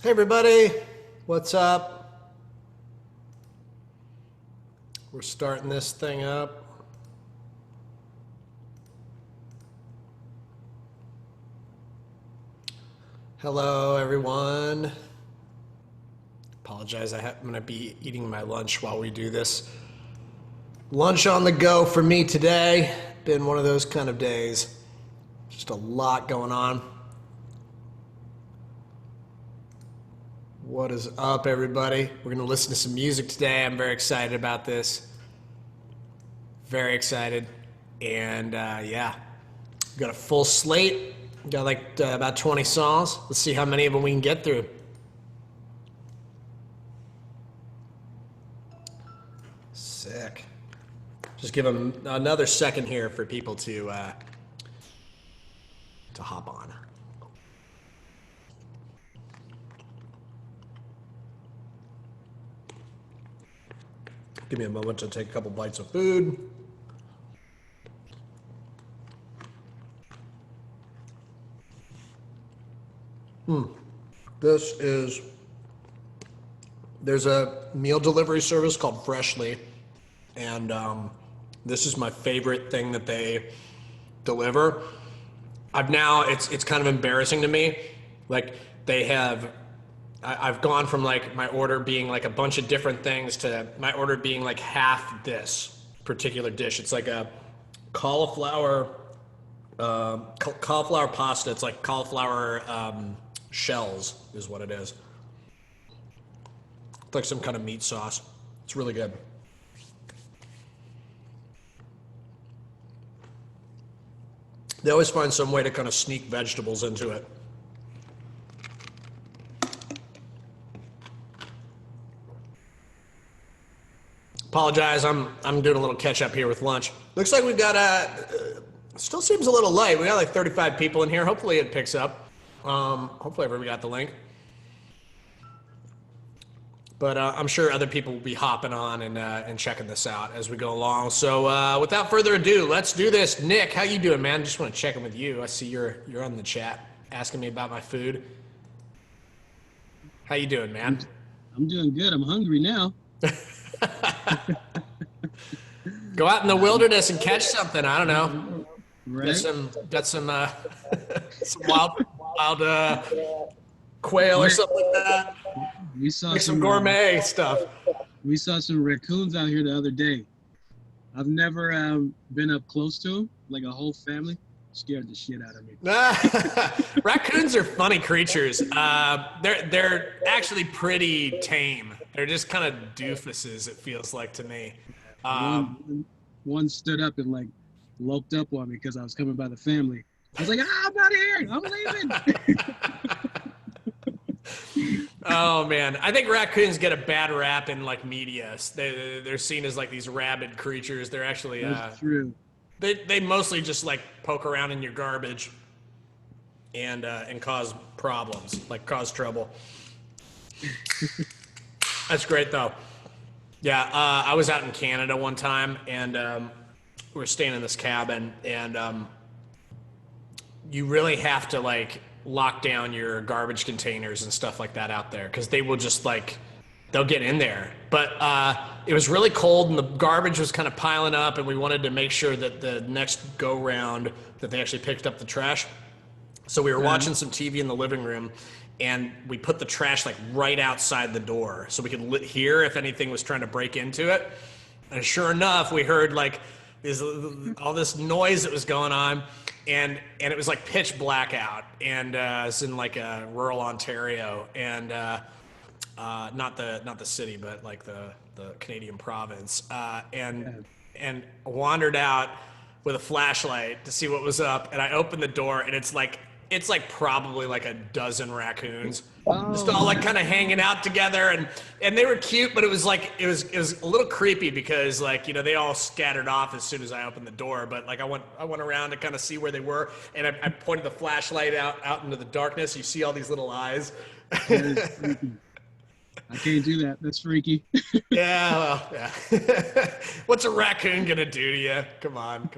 Hey everybody, what's up? We're starting this thing up. Hello everyone. Apologize, I'm gonna be eating my lunch while we do this. Lunch on the go for me today. Been one of those kind of days. Just a lot going on. What is up, everybody? We're going to listen to some music today. I'm very excited about this. Very excited. And yeah, got a full slate. Got like about 20 songs. Let's see how many of them we can get through. Sick. Just give them another second here for people to hop on. Give me a moment to take a couple bites of food. There's a meal delivery service called Freshly, and this is my favorite thing that they deliver. It's kind of embarrassing to me. Like I've gone from like my order being like a bunch of different things to my order being like half this particular dish. It's like a cauliflower pasta. It's like cauliflower shells is what it is. It's like some kind of meat sauce. It's really good. They always find some way to kind of sneak vegetables into it. Apologize, I'm doing a little catch up here with lunch. Looks like we've got still seems a little light. We got like 35 people in here. Hopefully it picks up. Hopefully everybody got the link. But I'm sure other people will be hopping on and checking this out as we go along. So without further ado, let's do this. Nick, how you doing, man? Just want to check in with you. I see you're on the chat asking me about my food. How you doing, man? I'm doing good. I'm hungry now. Go out in the wilderness and catch something. I don't know. Right? Got some wild quail or something like that. We saw Like some gourmet stuff. We saw some raccoons out here the other day. I've never been up close to them, like a whole family. Scared the shit out of me. Raccoons are funny creatures. They're actually pretty tame. They're just kind of doofuses, it feels like to me. One stood up and like loped up on me because I was coming by the family. I was like, I'm out of here. I'm leaving. Oh man, I think raccoons get a bad rap in like media. They're seen as like these rabid creatures. They're actually That's true. They mostly just like poke around in your garbage and cause problems, like cause trouble. That's great though. Yeah, I was out in Canada one time and we were staying in this cabin and you really have to like lock down your garbage containers and stuff like that out there because they will just like they'll get in there. But it was really cold and the garbage was kind of piling up and we wanted to make sure that the next go round that they actually picked up the trash. So we were watching some TV in the living room and we put the trash like right outside the door so we could hear if anything was trying to break into it. And sure enough, we heard like all this noise that was going on. And it was like pitch black out, and it's in like rural Ontario, and not the city, but like the Canadian province, and wandered out with a flashlight to see what was up, and I opened the door, and it's like probably like a dozen raccoons, just all like kind of hanging out together, and they were cute, but it was a little creepy because like, you know, they all scattered off as soon as I opened the door, but like I went around to kind of see where they were, and I pointed the flashlight out into the darkness. You see all these little eyes. That is freaky. I can't do that. That's freaky. Yeah, well, yeah. What's a raccoon gonna do to you? Come on.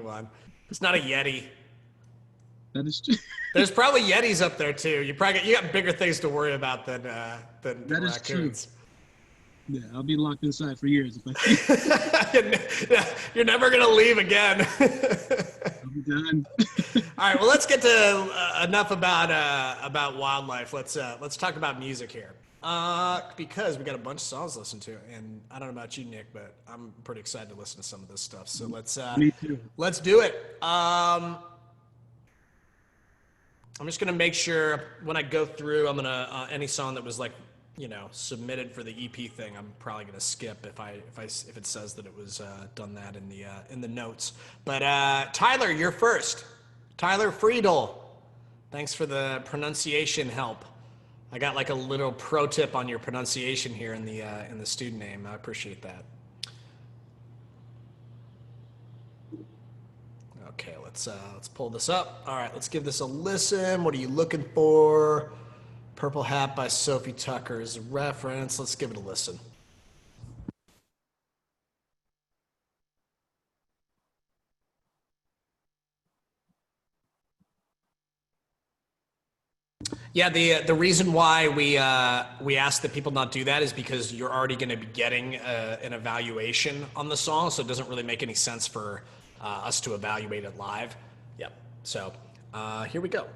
It's not a Yeti. That is true. There's probably Yetis up there too. You got bigger things to worry about than That is true. raccoons. Yeah, I'll be locked inside for years if I You're never gonna leave again. I'll be done. All right, well, let's get to enough about wildlife. Let's talk about music here, because we got a bunch of songs to listen to, and I don't know about you, Nick, but I'm pretty excited to listen to some of this stuff. So Me too. let's do it. I'm just gonna make sure when I go through, I'm gonna any song that was like, submitted for the EP thing, I'm probably gonna skip if it says that it was done that in the notes. But Tyler, you're first. Tyler Friedel, thanks for the pronunciation help. I got like a little pro tip on your pronunciation here in the student name. I appreciate that. Okay, let's pull this up. All right, let's give this a listen. What are you looking for? Purple Hat by Sophie Tucker is a reference. Let's give it a listen. Yeah, the reason why we ask that people not do that is because you're already going to be getting an evaluation on the song, so it doesn't really make any sense for us to evaluate it live. Yep. So here we go.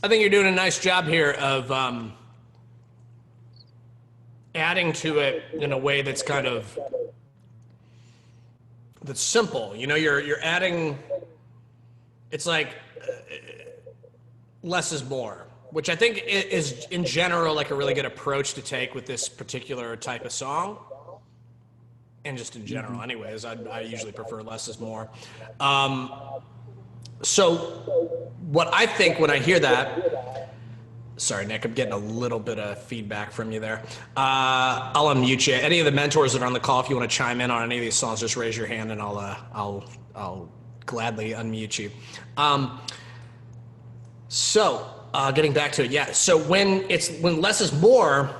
I think you're doing a nice job here of adding to it in a way that's that's simple. You're adding. It's like less is more, which I think is in general like a really good approach to take with this particular type of song, and just in general. Anyways, I usually prefer less is more. So what I think when I hear that, sorry, Nick, I'm getting a little bit of feedback from you there. I'll unmute you. Any of the mentors that are on the call, if you want to chime in on any of these songs, just raise your hand and I'll gladly unmute you. Getting back to it, yeah. So when less is more,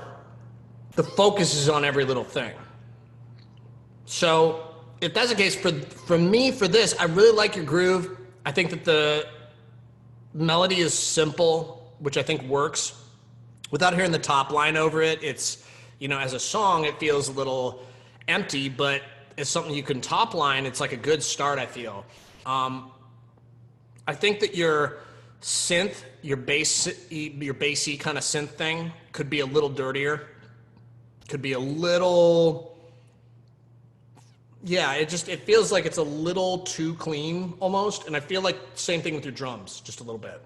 the focus is on every little thing. So if that's the case, for me, for this, I really like your groove. I think that the melody is simple, which I think works. Without hearing the top line over it, it's, as a song, it feels a little empty, but as something you can top line, it's like a good start, I feel. I think that your synth, your bassy kind of synth thing could be a little dirtier. Could be a little... Yeah, it feels like it's a little too clean almost, and I feel like same thing with your drums, just a little bit.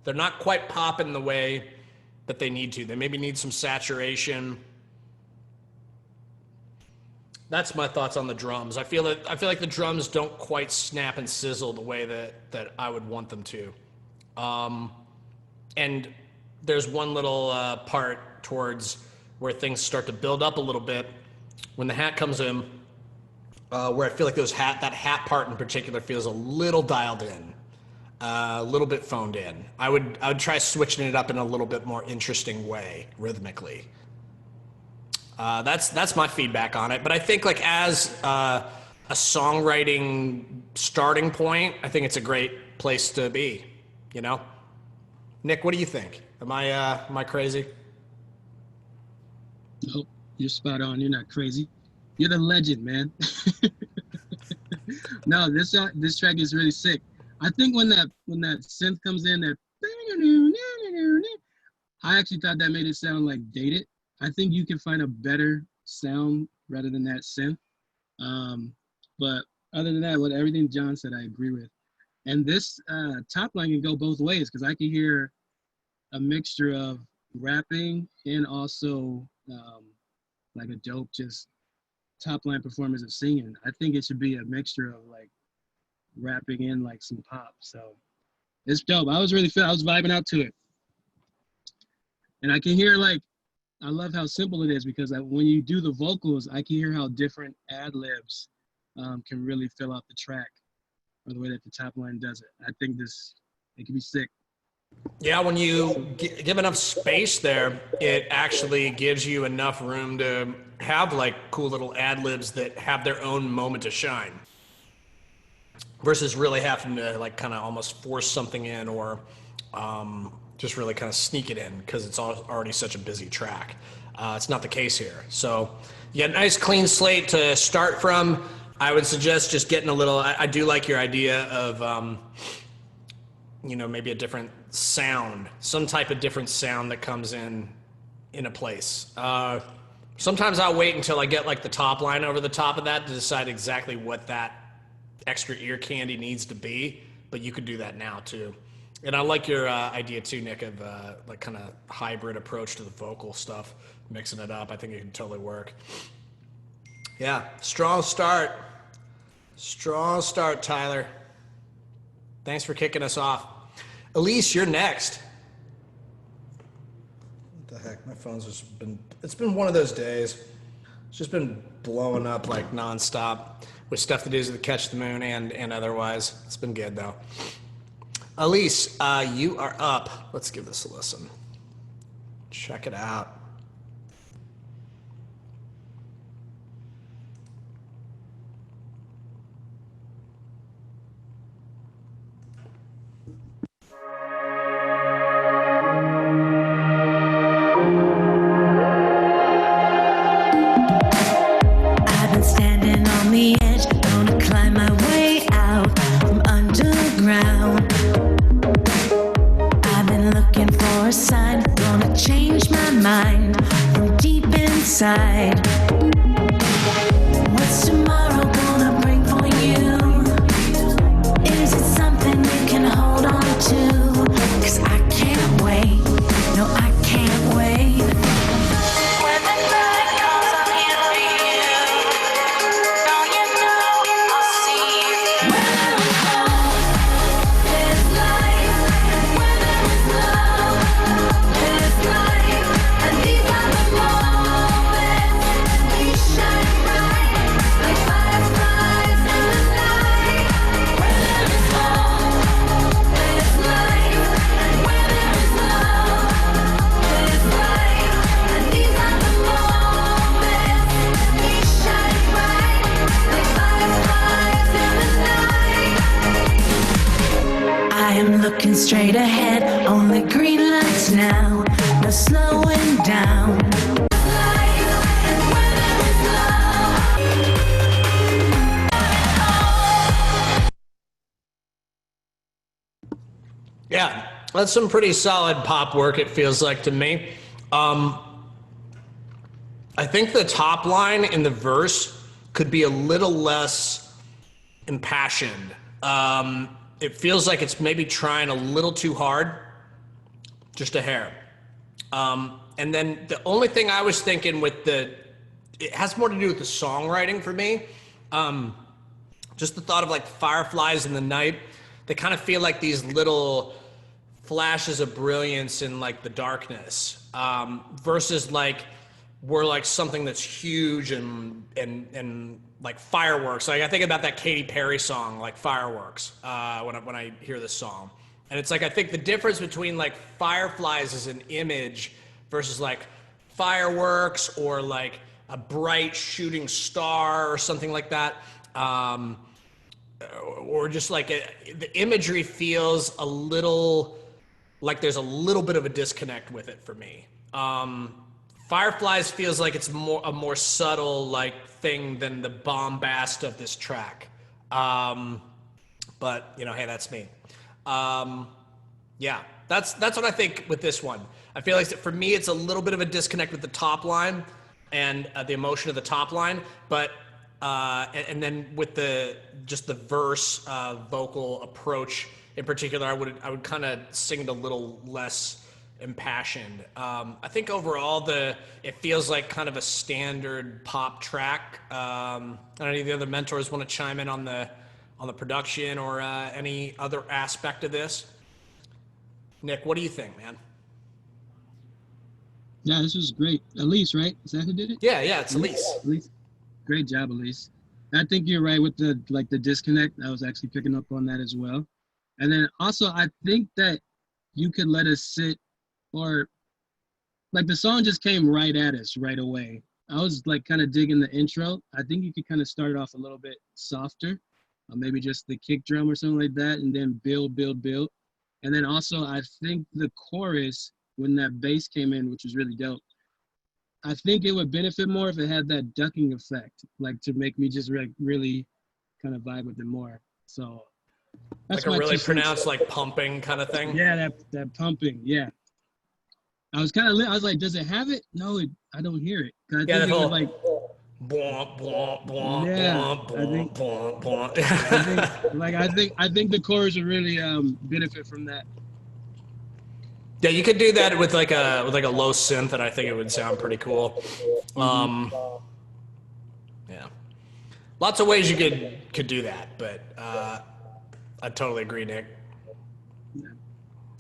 They're not quite popping the way that they need to. They maybe need some saturation. That's my thoughts on the drums. I feel like the drums don't quite snap and sizzle the way that I would want them to. And there's one little part towards where things start to build up a little bit when the hat comes in. Where I feel like that hat part in particular feels a little dialed in, a little bit phoned in. I would try switching it up in a little bit more interesting way, rhythmically. That's my feedback on it. But I think like as a songwriting starting point, I think it's a great place to be. Nick, what do you think? Am I crazy? Nope, you're spot on. You're not crazy. You're the legend, man. No, this track is really sick. I think when that synth comes in, that I actually thought that made it sound like dated. I think you can find a better sound rather than that synth. But other than that, what everything John said, I agree with. And this top line can go both ways because I can hear a mixture of rapping and also like a dope just top line performance of singing. I think it should be a mixture of like rapping and like some pop. So it's dope. I was vibing out to it. And I can hear like, I love how simple it is because when you do the vocals, I can hear how different ad libs can really fill out the track or the way that the top line does it. I think it can be sick. Yeah, when you give enough space there, it actually gives you enough room to have like cool little ad libs that have their own moment to shine versus really having to like kind of almost force something in or just really kind of sneak it in because it's already such a busy track. It's not the case here. So you got a nice clean slate to start from. I would suggest just getting a little, I do like your idea of, maybe a different sound, some type of different sound that comes in a place. Sometimes I'll wait until I get like the top line over the top of that to decide exactly what that extra ear candy needs to be, but you could do that now too. And I like your idea too, Nick, of like kind of hybrid approach to the vocal stuff, mixing it up. I think it can totally work. Yeah, strong start. Strong start, Tyler. Thanks for kicking us off. Elise, you're next. What the heck? My phone's it's been one of those days. It's just been blowing up like nonstop with stuff to do to catch the moon and otherwise. It's been good though. Elise, you are up. Let's give this a listen. Check it out. I've been standing on the edge, gonna climb my way out from underground. I've been looking for a sign, gonna change my mind from deep inside. What's tomorrow gonna bring for you? Is it something you can hold on to? 'Cause I can't wait, no I can't wait. When the night comes, I'm here for you. Don't you know I'll see you. When there is hope, there's life. When there is love, there's life. And these are the moments we shine bright like fireflies in the night. When there is hope, there's life. And when there is love, there's life. And these are the moments we shine bright like fireflies in the night. I am looking straight ahead, only green lights now, no slowing down. And when there is Yeah, that's some pretty solid pop work, it feels like to me. I think the top line in the verse could be a little less impassioned. It feels like it's maybe trying a little too hard, just a hair. And then the only thing I was thinking it has more to do with the songwriting for me. Just the thought of like fireflies in the night. They kind of feel like these little flashes of brilliance in like the darkness, versus like we're like something that's huge and like fireworks. Like I think about that Katy Perry song, like Fireworks, when I hear this song. And it's like I think the difference between like fireflies as an image versus like fireworks or like a bright shooting star or something like that. Or just like the imagery feels a little like there's a little bit of a disconnect with it for me. Fireflies feels like it's a more subtle like thing than the bombast of this track. But you know, hey, that's me. Yeah, that's what I think with this one. I feel like for me, it's a little bit of a disconnect with the top line and the emotion of the top line, but and then with the verse vocal approach in particular, I would kind of sing it a little less impassioned. I think overall it feels like kind of a standard pop track. I don't know if the other mentors want to chime in on the production or any other aspect of this. Nick, what do you think, man? Yeah, this was great. Elise, right? Is that who did it? Yeah, it's Elise. Elise. Great job, Elise. I think you're right with the disconnect. I was actually picking up on that as well. And then also, I think that you could let us sit, or like the song just came right at us right away. I was like kind of digging the intro. I think you could kind of start it off a little bit softer, maybe just the kick drum or something like that, and then build. And then also, I think the chorus, when that bass came in, which was really dope, I think it would benefit more if it had that ducking effect, like to make me just really kind of vibe with it more. So that's like a really 2 cents. pronounced like pumping kind of thing. Yeah, that pumping. Yeah. I was like, does it have it? No, I don't hear it. I think it was like. Bwomp, bwomp, bwomp, Yeah, bwomp, bwomp, bwomp, bwomp. I think the chorus would really benefit from that. Yeah, you could do that with like a low synth, and I think it would sound pretty cool. Yeah, lots of ways you could do that, but I totally agree, Nick.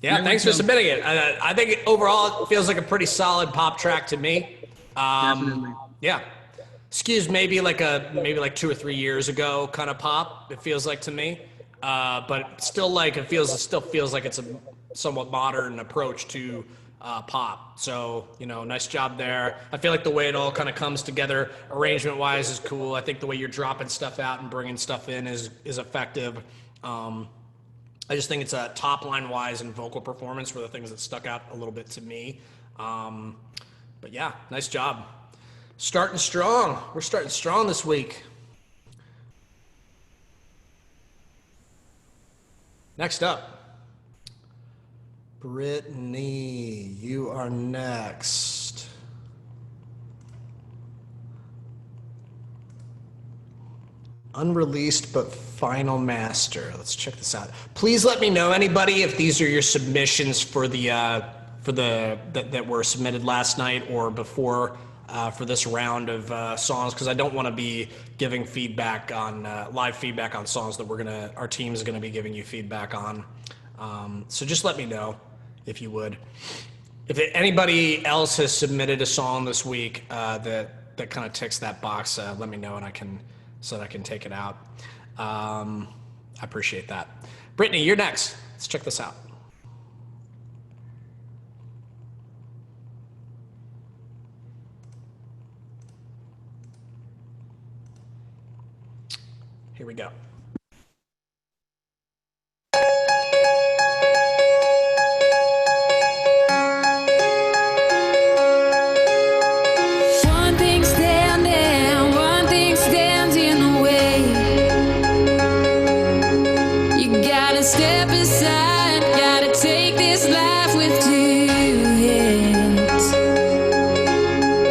Yeah, thanks for submitting it. I think overall it feels like a pretty solid pop track to me. Definitely. Yeah, excuse maybe like 2 or 3 years ago kind of pop. It feels like to me, but still like it still feels like it's a somewhat modern approach to pop. So, you know, nice job there. I feel like the way it all kind of comes together arrangement wise is cool. I think the way you're dropping stuff out and bringing stuff in is effective. I just think it's top line wise and vocal performance were the things that stuck out a little bit to me. But yeah, nice job. Starting strong. We're starting strong this week. Next up, Brittany, you are next. Unreleased but final master. Let's check this out. Please let me know, anybody, if these are your submissions for the that were submitted last night or before for this round of songs, because I don't want to be giving feedback on live feedback on songs that our team is gonna be giving you feedback on. So just let me know if you would. If anybody else has submitted a song this week that kind of ticks that box, let me know, and I can take it out. I appreciate that. Brittany, you're next. Let's check this out. Here we go. One thing stands in the way. You gotta step aside, gotta take this life with 2 hands.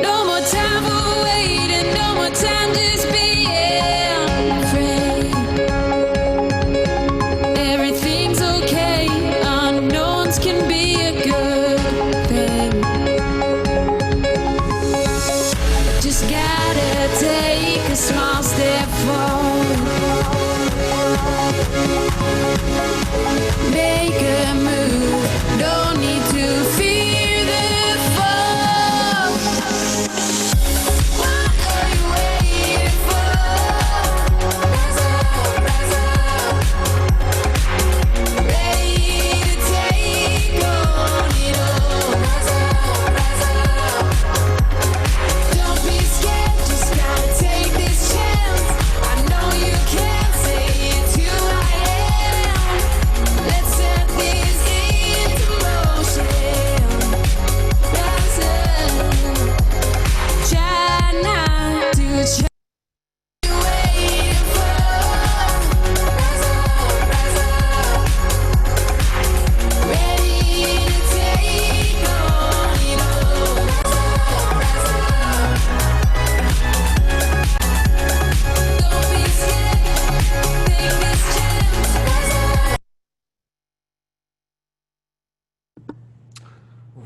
No more time for waiting, no more time just being afraid.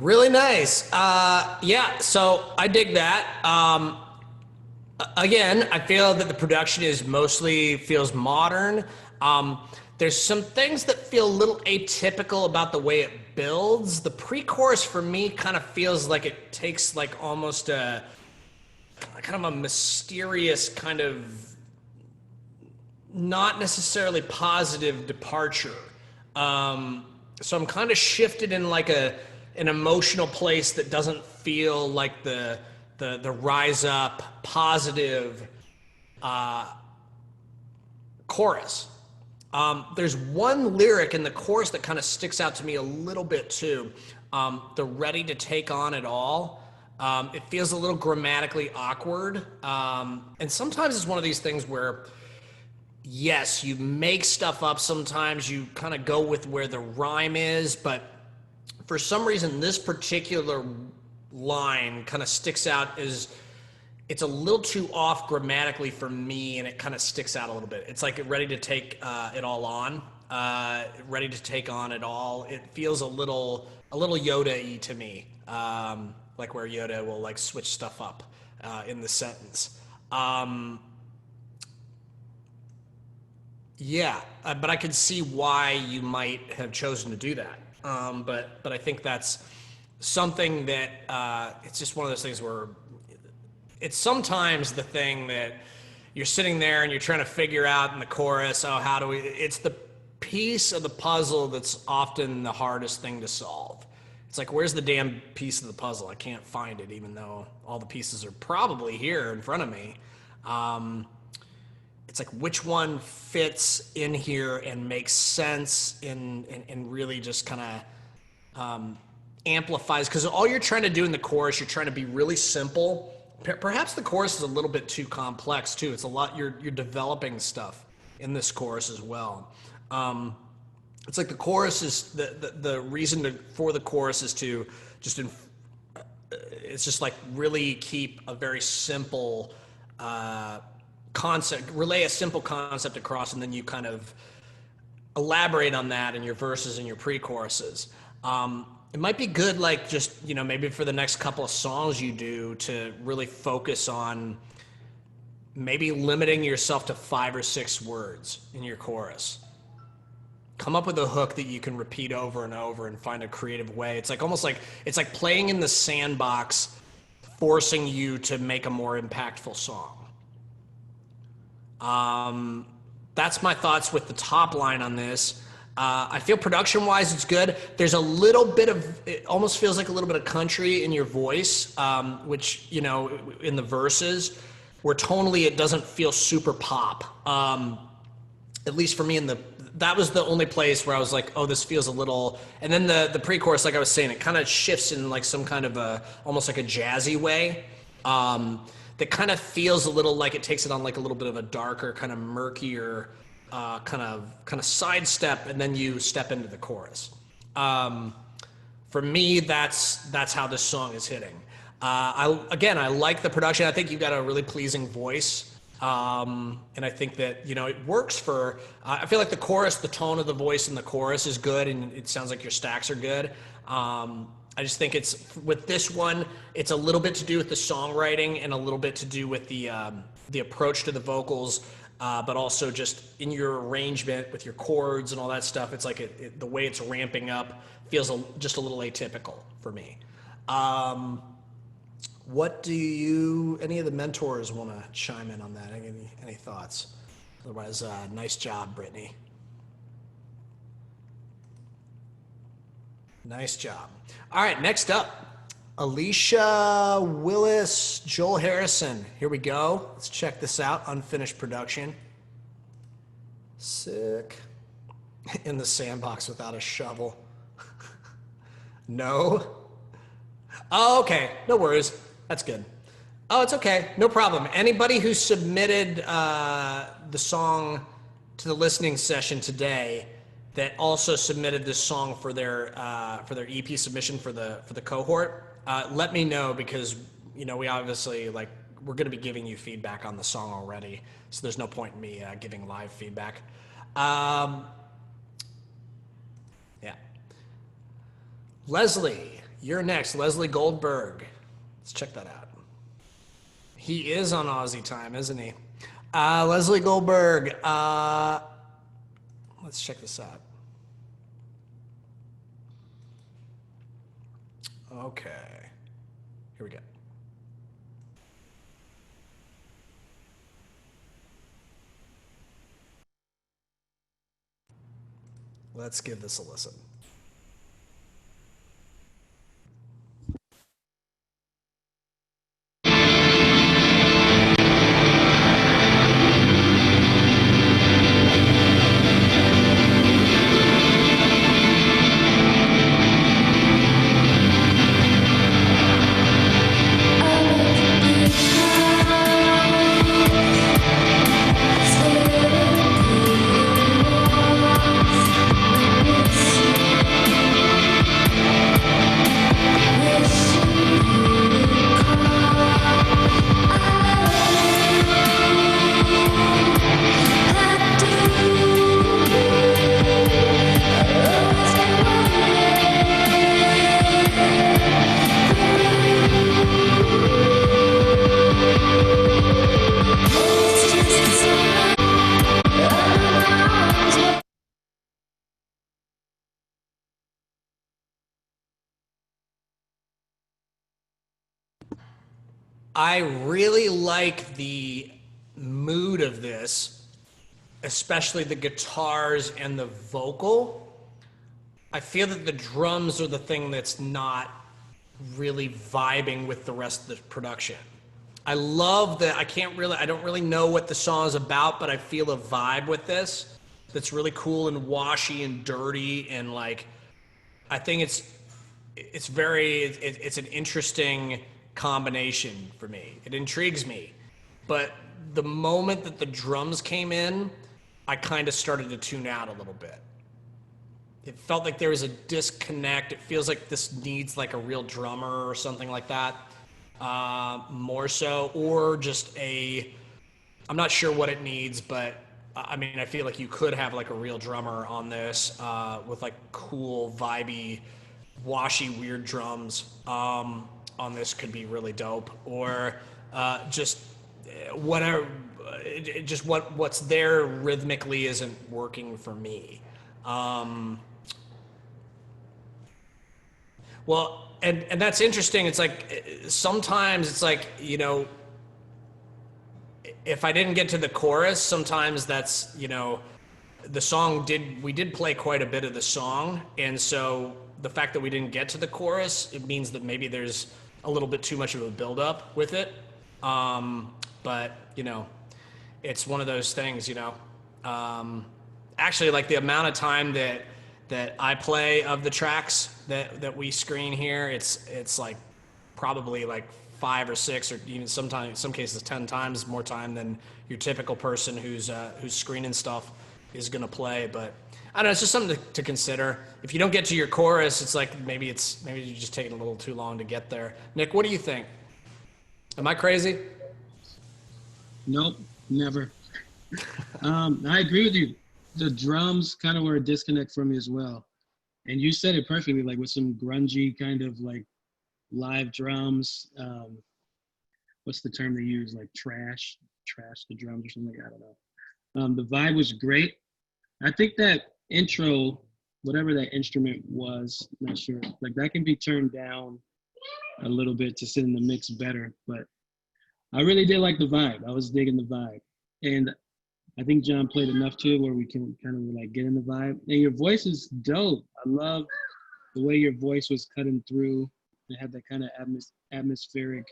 Really nice. Yeah, so I dig that. Again, I feel that the production is mostly feels modern. There's some things that feel a little atypical about the way it builds. The pre-chorus for me kind of feels like it takes like almost a kind of a mysterious kind of not necessarily positive departure. So I'm kind of shifted in like an emotional place that doesn't feel like the rise up positive chorus. There's one lyric in the chorus that kind of sticks out to me a little bit too. The ready to take on it all. It feels a little grammatically awkward. And sometimes it's one of these things where, yes, you make stuff up sometimes. You kind of go with where the rhyme is. But for some reason, this particular line kind of sticks out as it's a little too off grammatically for me, and it kind of sticks out a little bit. It's like ready to take it all on, ready to take on it all. It feels a little Yoda-y to me, like where Yoda will like switch stuff up in the sentence. Yeah, but I could see why you might have chosen to do that. But I think that's something that it's just one of those things where it's sometimes the thing that you're sitting there and you're trying to figure out in the chorus, oh, how do we, it's the piece of the puzzle that's often the hardest thing to solve. It's like, where's the damn piece of the puzzle? I can't find it, even though all the pieces are probably here in front of me. It's like, which one fits in here and makes sense and really just kind of amplifies, because all you're trying to do in the chorus, you're trying to be really simple. Perhaps the chorus is a little bit too complex too. It's a lot, you're developing stuff in this chorus as well. It's like the chorus is, the reason for the chorus is to just, it's just like really keep a very simple concept, relay a simple concept across, and then you kind of elaborate on that in your verses and your pre-choruses. It might be good, like just, you know, maybe for the next couple of songs you do to really focus on maybe limiting yourself to 5 or 6 words in your chorus. Come up with a hook that you can repeat over and over and find a creative way. It's like almost like, it's like playing in the sandbox, forcing you to make a more impactful song. That's my thoughts with the top line on this. I feel production-wise, it's good. There's a little bit of, it almost feels like a little bit of country in your voice, which, you know, in the verses, where tonally it doesn't feel super pop. At least for me, that was the only place where I was like, oh, this feels a little, and then the pre-chorus, like I was saying, it kind of shifts in like some kind of a, almost like a jazzy way. That kind of feels a little like it takes it on like a little bit of a darker, kind of murkier, kind of sidestep, and then you step into the chorus. For me, that's how this song is hitting. I like the production. I think you've got a really pleasing voice, and I think that, you know, it works for. I feel like the chorus, the tone of the voice in the chorus is good, and it sounds like your stacks are good. I just think it's, with this one, it's a little bit to do with the songwriting and a little bit to do with the approach to the vocals, but also just in your arrangement with your chords and all that stuff. It's like the way it's ramping up feels just a little atypical for me. What do any of the mentors want to chime in on that? Any thoughts? Otherwise, nice job, Brittany. Nice job. All right, next up, Alicia Willis, Joel Harrison. Here we go. Let's check this out. Unfinished production. Sick. In the sandbox without a shovel. No. Oh, okay. No worries. That's good. Oh, it's okay. No problem. Anybody who submitted the song to the listening session today that also submitted this song for their EP submission for the cohort, let me know, because, you know, we obviously, like, we're going to be giving you feedback on the song already, so there's no point in me giving live feedback. Yeah. Leslie, You're next, Leslie Goldberg. Let's check that out. He is on Aussie time, isn't he? Leslie Goldberg. Let's check this out. Okay. Here we go. Let's give this a listen. I really like the mood of this, especially the guitars and the vocal. I feel that the drums are the thing that's not really vibing with the rest of the production. I love that. I don't really know what the song is about, but I feel a vibe with this that's really cool and washy and dirty, and like, I think it's an interesting combination for me. It intrigues me. But the moment that the drums came in, I kind of started to tune out a little bit. It felt like there was a disconnect. It feels like this needs like a real drummer or something like that, more so, or just I'm not sure what it needs, but I mean, I feel like you could have like a real drummer on this, with like cool, vibey, washy, weird drums. On this could be really dope, or just whatever, just what's there rhythmically isn't working for me. Well, and that's interesting. It's like sometimes it's like, you know, if I didn't get to the chorus, sometimes that's, you know, we did play quite a bit of the song, and so the fact that we didn't get to the chorus, it means that maybe there's a little bit too much of a build-up with it. But, you know, it's one of those things, you know. Actually, like the amount of time that I play of the tracks that we screen here, it's like probably like 5 or 6, or even sometimes, in some cases, 10 times more time than your typical person who's screening stuff is gonna play. But I don't know, it's just something to consider. If you don't get to your chorus, it's like maybe you're just taking a little too long to get there. Nick, what do you think? Am I crazy? Nope, never. I agree with you. The drums kind of were a disconnect from me as well. And you said it perfectly, like with some grungy kind of like live drums. What's the term they use? Like trash the drums or something. I don't know. The vibe was great. I think that intro, whatever that instrument was, not sure, like that can be turned down a little bit to sit in the mix better. But I really did like the vibe. I was digging the vibe. And I think John played enough to it where we can kind of like get in the vibe. And your voice is dope. I love the way your voice was cutting through. It had that kind of atmospheric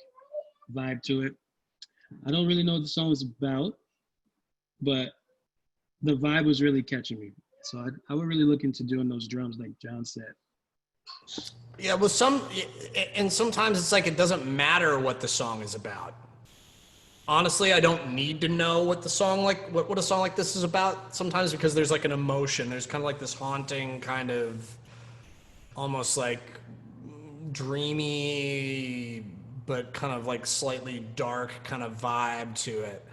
vibe to it. I don't really know what the song is about, but the vibe was really catching me. So I would really look into doing those drums like John said. Yeah, well, and sometimes it's like it doesn't matter what the song is about. Honestly, I don't need to know what the song what a song like this is about sometimes, because there's like an emotion. There's kind of like this haunting kind of almost like dreamy but kind of like slightly dark kind of vibe to it,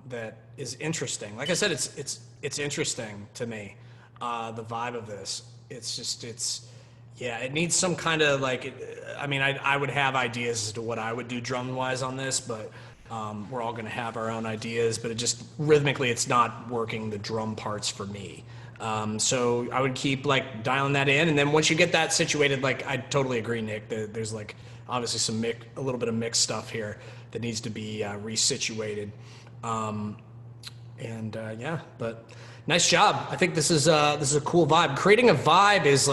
that is interesting. Like I said, it's interesting to me, the vibe of this. It's just Yeah, it needs some kind of like, I mean, I would have ideas as to what I would do drum wise on this, but we're all going to have our own ideas, but it just rhythmically, it's not working the drum parts for me. So I would keep like dialing that in. And then once you get that situated, like I totally agree, Nick, that there's like obviously a little bit of mixed stuff here that needs to be resituated. Yeah, but nice job. I think this is a cool vibe. Creating a vibe is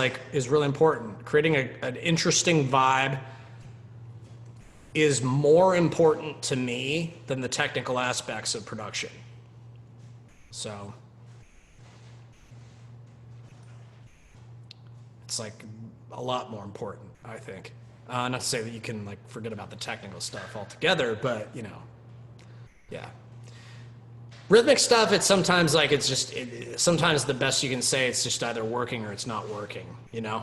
really important. Creating an interesting vibe is more important to me than the technical aspects of production. So it's like a lot more important, I think. Not to say that you can like forget about the technical stuff altogether, but you know, yeah. Rhythmic stuff, it's sometimes like sometimes the best you can say it's just either working or it's not working, you know?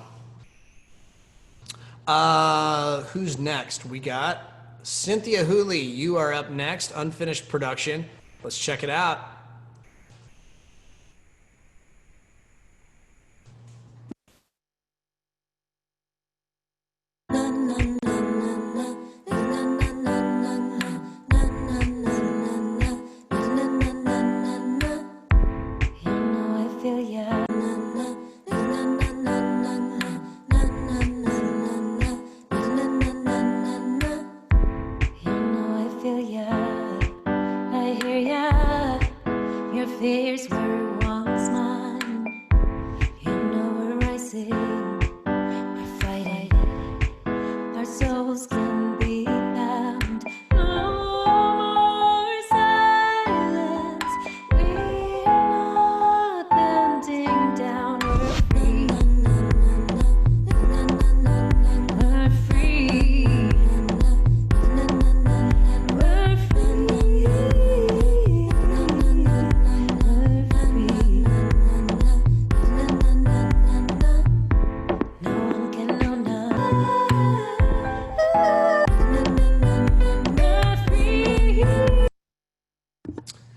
Who's next? We got Cynthia Hooley. You are up next. Unfinished production. Let's check it out. Fears were once mine. You know where I sing, we're fighting. Our souls can be found. No more silence. We're not bending down. We're free. We're free. We're free.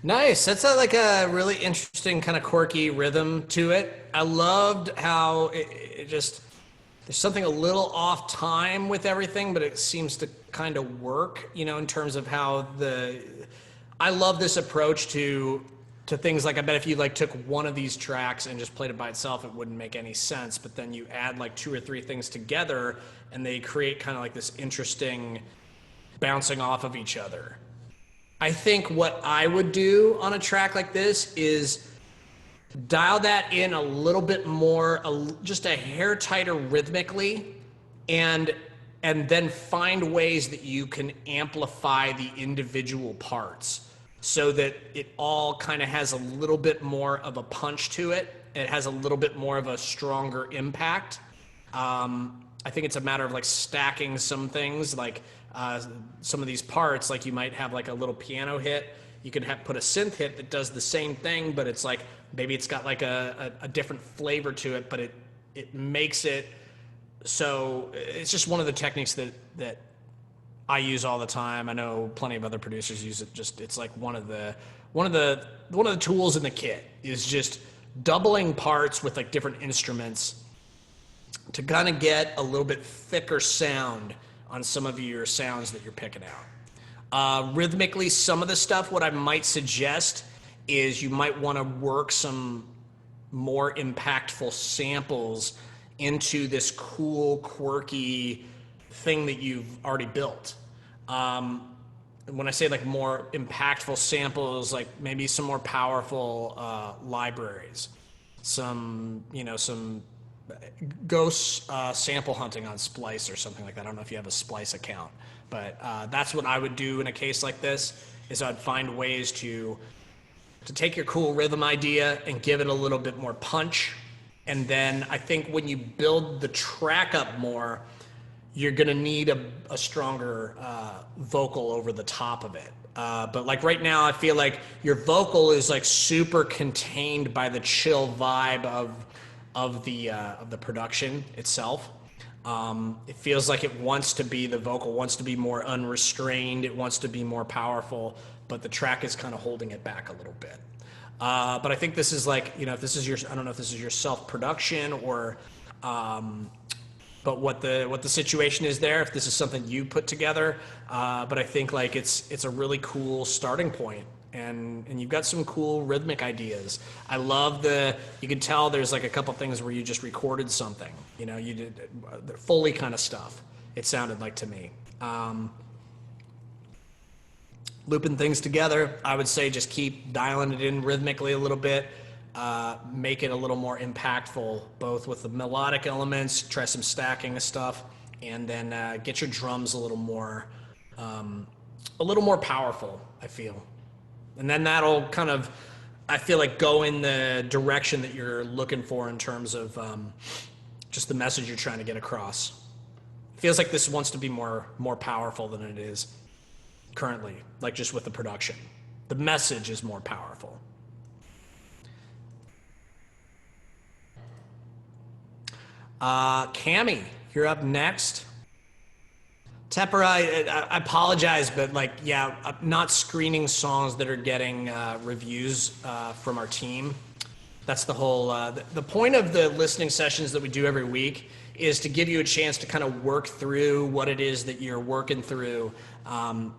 Nice. That's like a really interesting kind of quirky rhythm to it. I loved how it just, there's something a little off time with everything, but it seems to kind of work, you know, in terms of how I love this approach to things. Like I bet if you like took one of these tracks and just played it by itself, it wouldn't make any sense. But then you add like two or three things together and they create kind of like this interesting bouncing off of each other. I think what I would do on a track like this is dial that in a little bit more, just a hair tighter rhythmically, and then find ways that you can amplify the individual parts so that it all kind of has a little bit more of a punch to it. It has a little bit more of a stronger impact. I think it's a matter of like stacking some things, like some of these parts, like you might have like a little piano hit. You could put a synth hit that does the same thing, but it's like, maybe it's got like a different flavor to it, but it makes it so it's just one of the techniques that I use all the time. I know plenty of other producers use it. Just, it's like one of the tools in the kit is just doubling parts with like different instruments to kind of get a little bit thicker sound on some of your sounds that you're picking out. Rhythmically, some of the stuff, what I might suggest is you might want to work some more impactful samples into this cool, quirky thing that you've already built. When I say like more impactful samples, like maybe some more powerful libraries, some go sample hunting on Splice or something like that. I don't know if you have a Splice account, but that's what I would do in a case like this, is I'd find ways to take your cool rhythm idea and give it a little bit more punch. And then I think when you build the track up more, you're gonna need a stronger vocal over the top of it. But like right now, I feel like your vocal is like super contained by the chill vibe of the production itself. It feels like it wants to be, the vocal wants to be more unrestrained, it wants to be more powerful, but the track is kind of holding it back a little bit. But I think this is like, if this is your, I don't know if this is your self-production or but what the situation is there, if this is something you put together. But I think like it's a really cool starting point, and you've got some cool rhythmic ideas. I love you can tell there's like a couple things where you just recorded something, you know, you did the Foley kind of stuff, it sounded like to me. Looping things together, I would say just keep dialing it in rhythmically a little bit, make it a little more impactful, both with the melodic elements, try some stacking of stuff, and then get your drums a little more powerful, I feel. And then that'll kind of, I feel like, go in the direction that you're looking for in terms of just the message you're trying to get across. It feels like this wants to be more powerful than it is currently, like just with the production. The message is more powerful. Cami, you're up next. Tepper, I apologize, but like, yeah, I'm not screening songs that are getting reviews from our team. That's the whole, the point of the listening sessions that we do every week is to give you a chance to kind of work through what it is that you're working through,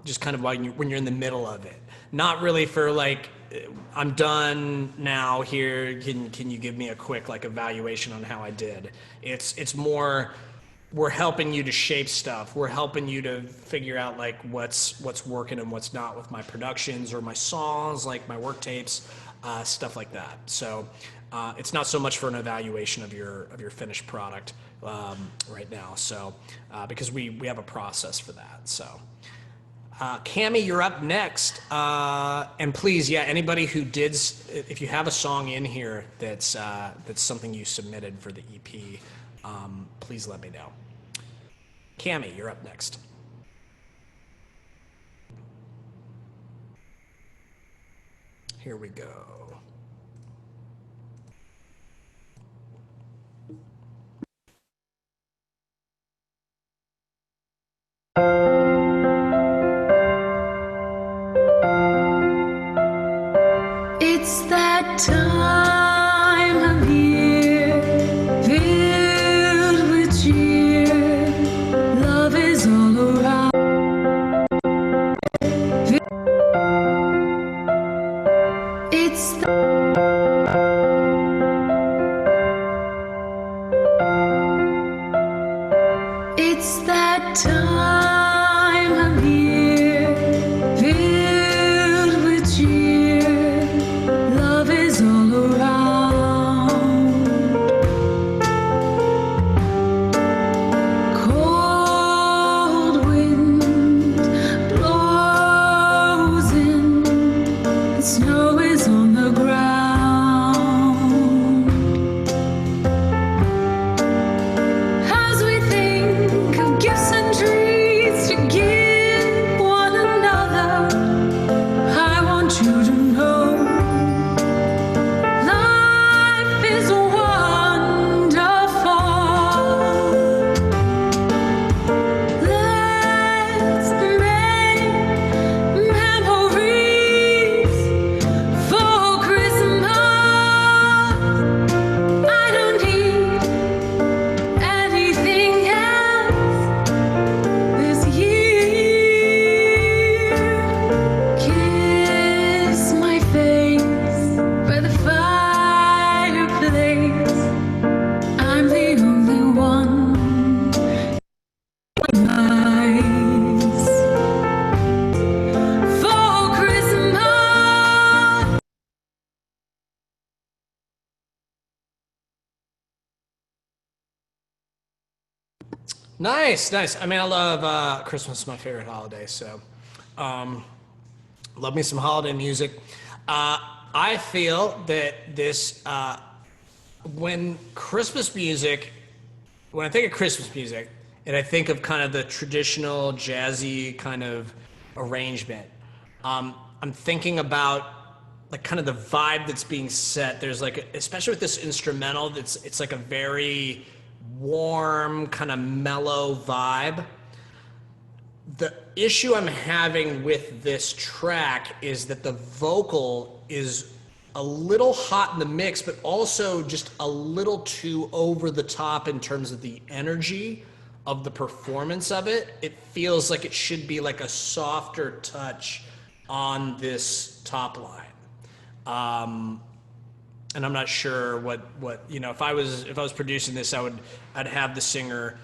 just kind of when you're in the middle of it. Not really for like, I'm done now here, can you give me a quick like evaluation on how I did? It's more, we're helping you to shape stuff. We're helping you to figure out like what's working and what's not with my productions or my songs, like my work tapes, stuff like that. So it's not so much for an evaluation of your finished product right now. So because we have a process for that. So Cami, you're up next. And please, yeah, anybody who did, if you have a song in here that's something you submitted for the EP, please let me know. Cami, you're up next. Here we go. It's that time of year, filled with cheer. Love is all around. It's that time of year, filled with cheer. Love is all around. Cold wind blows in, and snow is on the ground. As we think of gifts and treats to give one another, I want you to know life is wonderful. Let's make memories for Christmas. I don't need anything else this year. Kiss my face by the fireplace. I'm the only one nice for Christmas. Nice. I mean, I love Christmas is my favorite holiday, so love me some holiday music. I feel that this, when I think of Christmas music, and I think of kind of the traditional jazzy kind of arrangement, I'm thinking about like kind of the vibe that's being set. There's like, especially with this instrumental, it's like a very warm, kind of mellow vibe. The issue I'm having with this track is that the vocal is a little hot in the mix, but also just a little too over the top in terms of the energy of the performance of it. It feels like it should be like a softer touch on this top line. And I'm not sure what if I was producing this, I'd have the singer,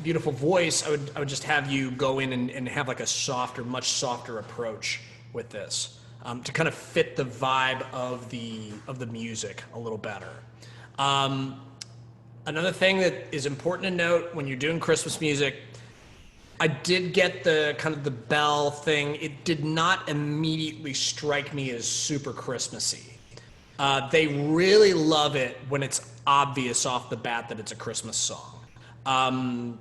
beautiful voice. I would just have you go in and have like a softer, much softer approach with this, to kind of fit the vibe of the music a little better. Another thing that is important to note when you're doing Christmas music, I did get the kind of the bell thing. It did not immediately strike me as super Christmassy. They really love it when it's obvious off the bat that it's a Christmas song.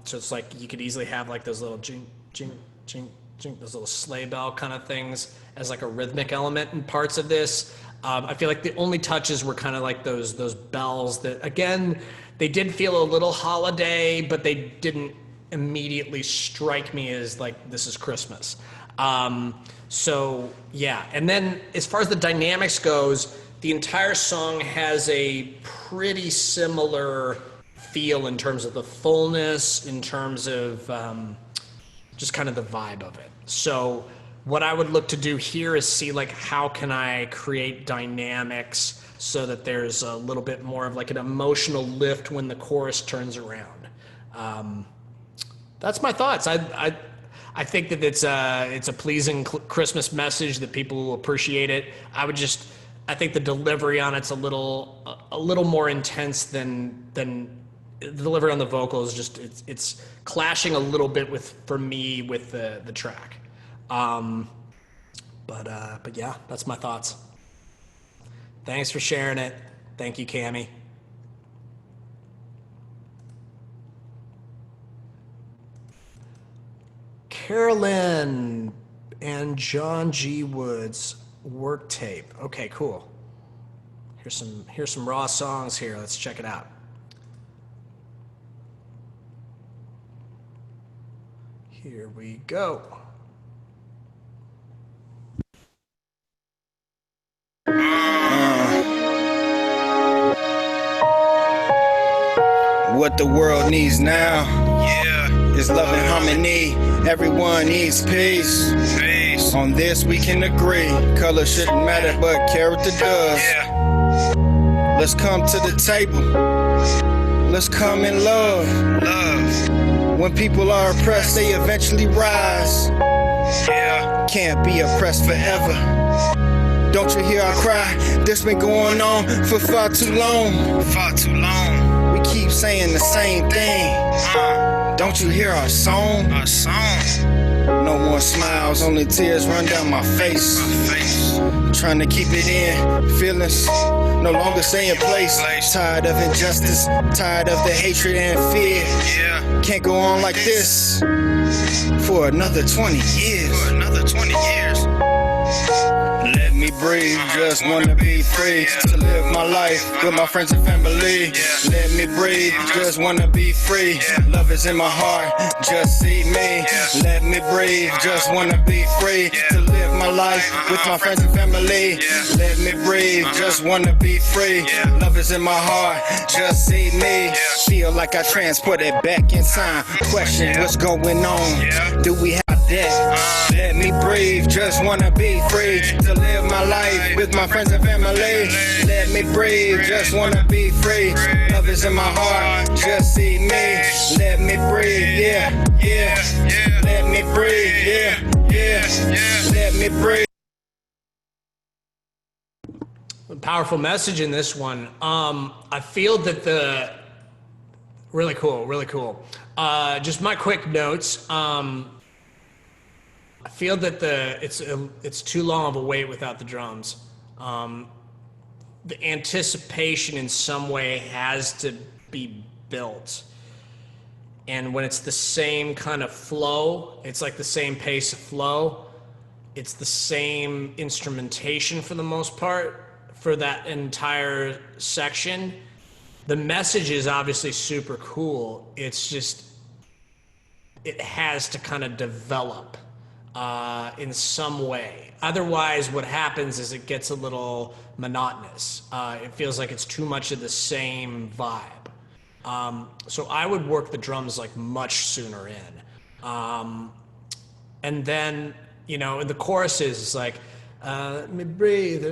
So it's like you could easily have like those little jing, jing, jing, jing, those little sleigh bell kind of things as like a rhythmic element in parts of this. I feel like the only touches were kind of like those bells that, again, they did feel a little holiday, but they didn't immediately strike me as like, this is Christmas. So yeah, and then as far as the dynamics goes, the entire song has a pretty similar feel in terms of the fullness, in terms of just kind of the vibe of it. So what I would look to do here is see like how can I create dynamics so that there's a little bit more of like an emotional lift when the chorus turns around. That's my thoughts. I think that it's a pleasing Christmas message that people will appreciate it. I think the delivery on it's a little more intense than the delivery on the vocals. Just it's clashing a little bit for me with the track. But yeah, that's my thoughts. Thanks for sharing it. Thank you, Cammie. Carolyn and John G. Woods work tape. Okay, cool. Here's some raw songs here. Let's check it out. Here we go. What the world needs now, is love and harmony. Everyone needs peace. On this we can agree. Color shouldn't matter, but character does. Let's come to the table. Let's come in love. When people are oppressed, they eventually rise. Can't be oppressed forever. Don't you hear our cry? This been going on for far too long. We keep saying the same thing. Don't you hear our song? No more smiles, only tears run down my face. Trying to keep it in, feelings no longer stay in place. Tired of injustice, tired of the hatred and fear. Can't go on like this for another 20 years. Let me breathe, just wanna be free to live my life with my friends and family. Let me breathe, just wanna be free. Love is in my heart, just see me. Let me breathe, just wanna be free to live my life with my friends and family. Let me breathe, just wanna be free. Love is in my heart, just see me. Feel like I transported back in time. Question what's going on? Do we have that? Let me breathe, just wanna be free to live my life with my friends and family. Let me breathe, just wanna be free. Love is in my heart, just see me. Let me breathe, yeah. Let me breathe, yeah. Let me breathe. Powerful message in this one. I feel that really cool. Just my quick notes. I feel that it's too long of a wait without the drums. The anticipation in some way has to be built. And when it's the same kind of flow, it's like the same pace of flow. It's the same instrumentation for the most part for that entire section. The message is obviously super cool. It's just, it has to kind of develop. in some way. Otherwise, what happens is it gets a little monotonous. It feels like it's too much of the same vibe. So I would work the drums like much sooner in. And then, you know, in the choruses, it's like, let me breathe.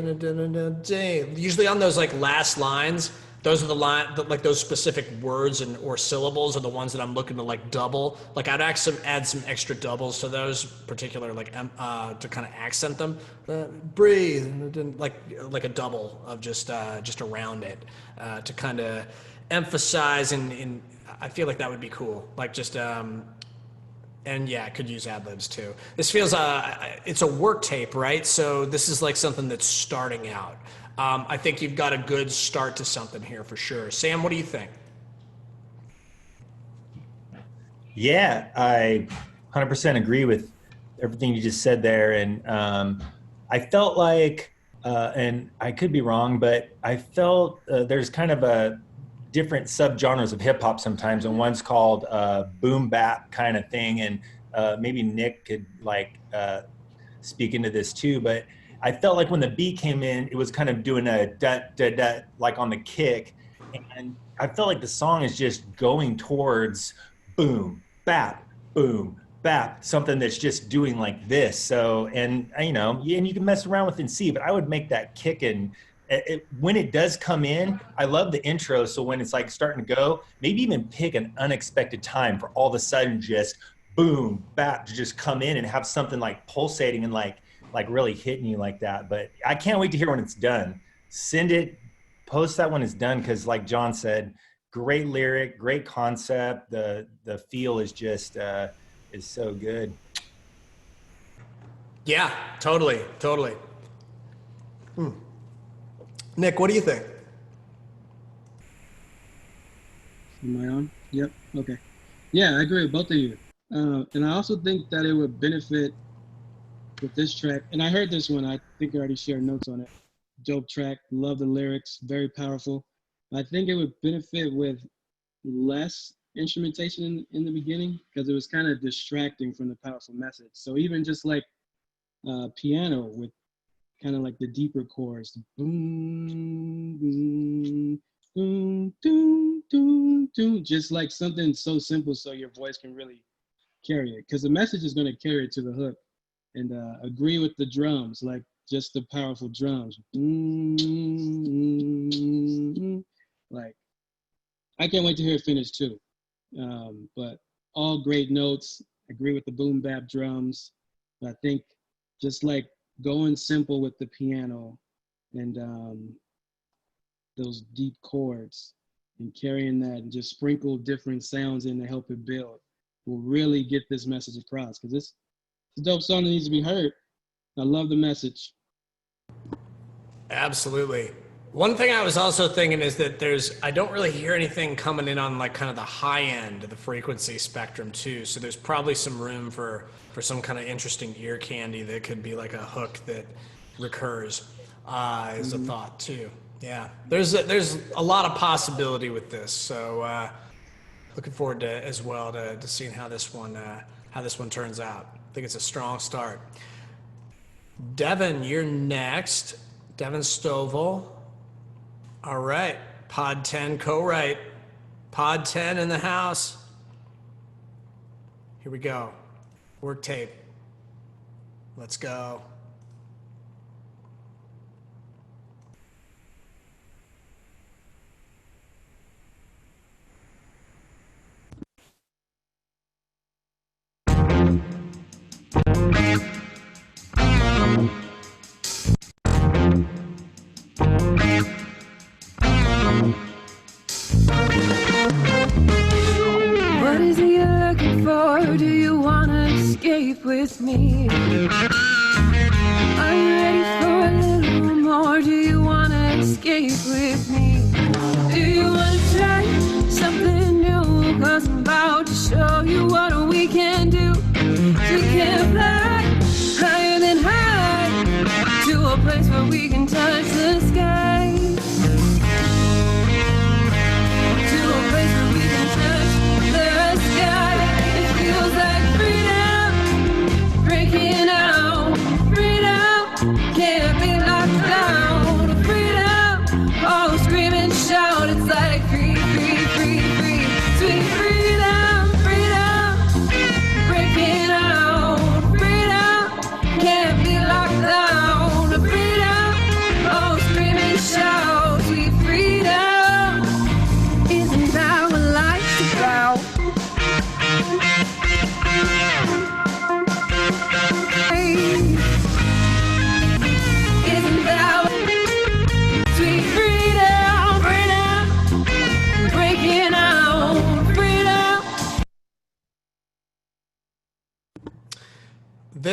Usually on those like last lines, those are the like those specific words and or syllables are the ones that I'm looking to like double. Like I'd actually add some extra doubles to those particular like to kind of accent them. Breathe, like a double of just around it to kind of emphasize and I feel like that would be cool. Like just and yeah, I could use ad-libs too. This feels, it's a work tape, right? So this is like something that's starting out. I think you've got a good start to something here for sure. Sam, what do you think? Yeah, I 100% agree with everything you just said there. And I felt like, and I could be wrong, but I felt there's kind of a different subgenres of hip hop sometimes, and one's called boom bap kind of thing, and maybe Nick could like speak into this too. But I felt like when the beat came in, it was kind of doing a da da da like on the kick, and I felt like the song is just going towards boom bap, something that's just doing like this. So, and you know, and you can mess around with and see, but I would make that kick and. When it does come in, I love the intro. So when it's like starting to go, maybe even pick an unexpected time for all of a sudden just boom, bap to just come in and have something like pulsating and like really hitting you like that. But I can't wait to hear when it's done. Send it, post that when it's done, because like John said, great lyric, great concept. The feel is just is so good. Yeah, totally. Nick, what do you think? Am I on? Yep. Okay. Yeah, I agree with both of you. And I also think that it would benefit with this track. And I heard this one. I think I already shared notes on it. Dope track. Love the lyrics. Very powerful. I think it would benefit with less instrumentation in the beginning because it was kind of distracting from the powerful message. So even just like piano with kind of like the deeper chords, boom, boom, boom, doom, doom, doom, just like something so simple so your voice can really carry it. Because the message is going to carry it to the hook. And agree with the drums, like just the powerful drums. Like, I can't wait to hear it finish too. But all great notes. Agree with the boom bap drums. But I think just like going simple with the piano and those deep chords and carrying that and just sprinkle different sounds in to help it build will really get this message across, because it's a dope song that needs to be heard. I love the message. Absolutely. One thing I was also thinking is that I don't really hear anything coming in on like kind of the high end of the frequency spectrum too. So there's probably some room for some kind of interesting ear candy that could be like a hook that recurs is a thought too. Yeah, there's a lot of possibility with this. So looking forward to as well to seeing how this one turns out. I think it's a strong start. Devin, you're next. Devin Stovall. All right, Pod 10 co-write. Pod 10 in the house. Here we go. Work tape. Let's go. What is it you're looking for? Do you wanna escape with me? Are you ready for a little more? Do you wanna escape with me? Do you wanna try something new? 'Cause I'm about to show you what we can do. We can fly higher than high to a place where we can touch the sky. To a place where we can touch the sky. It feels like freedom breaking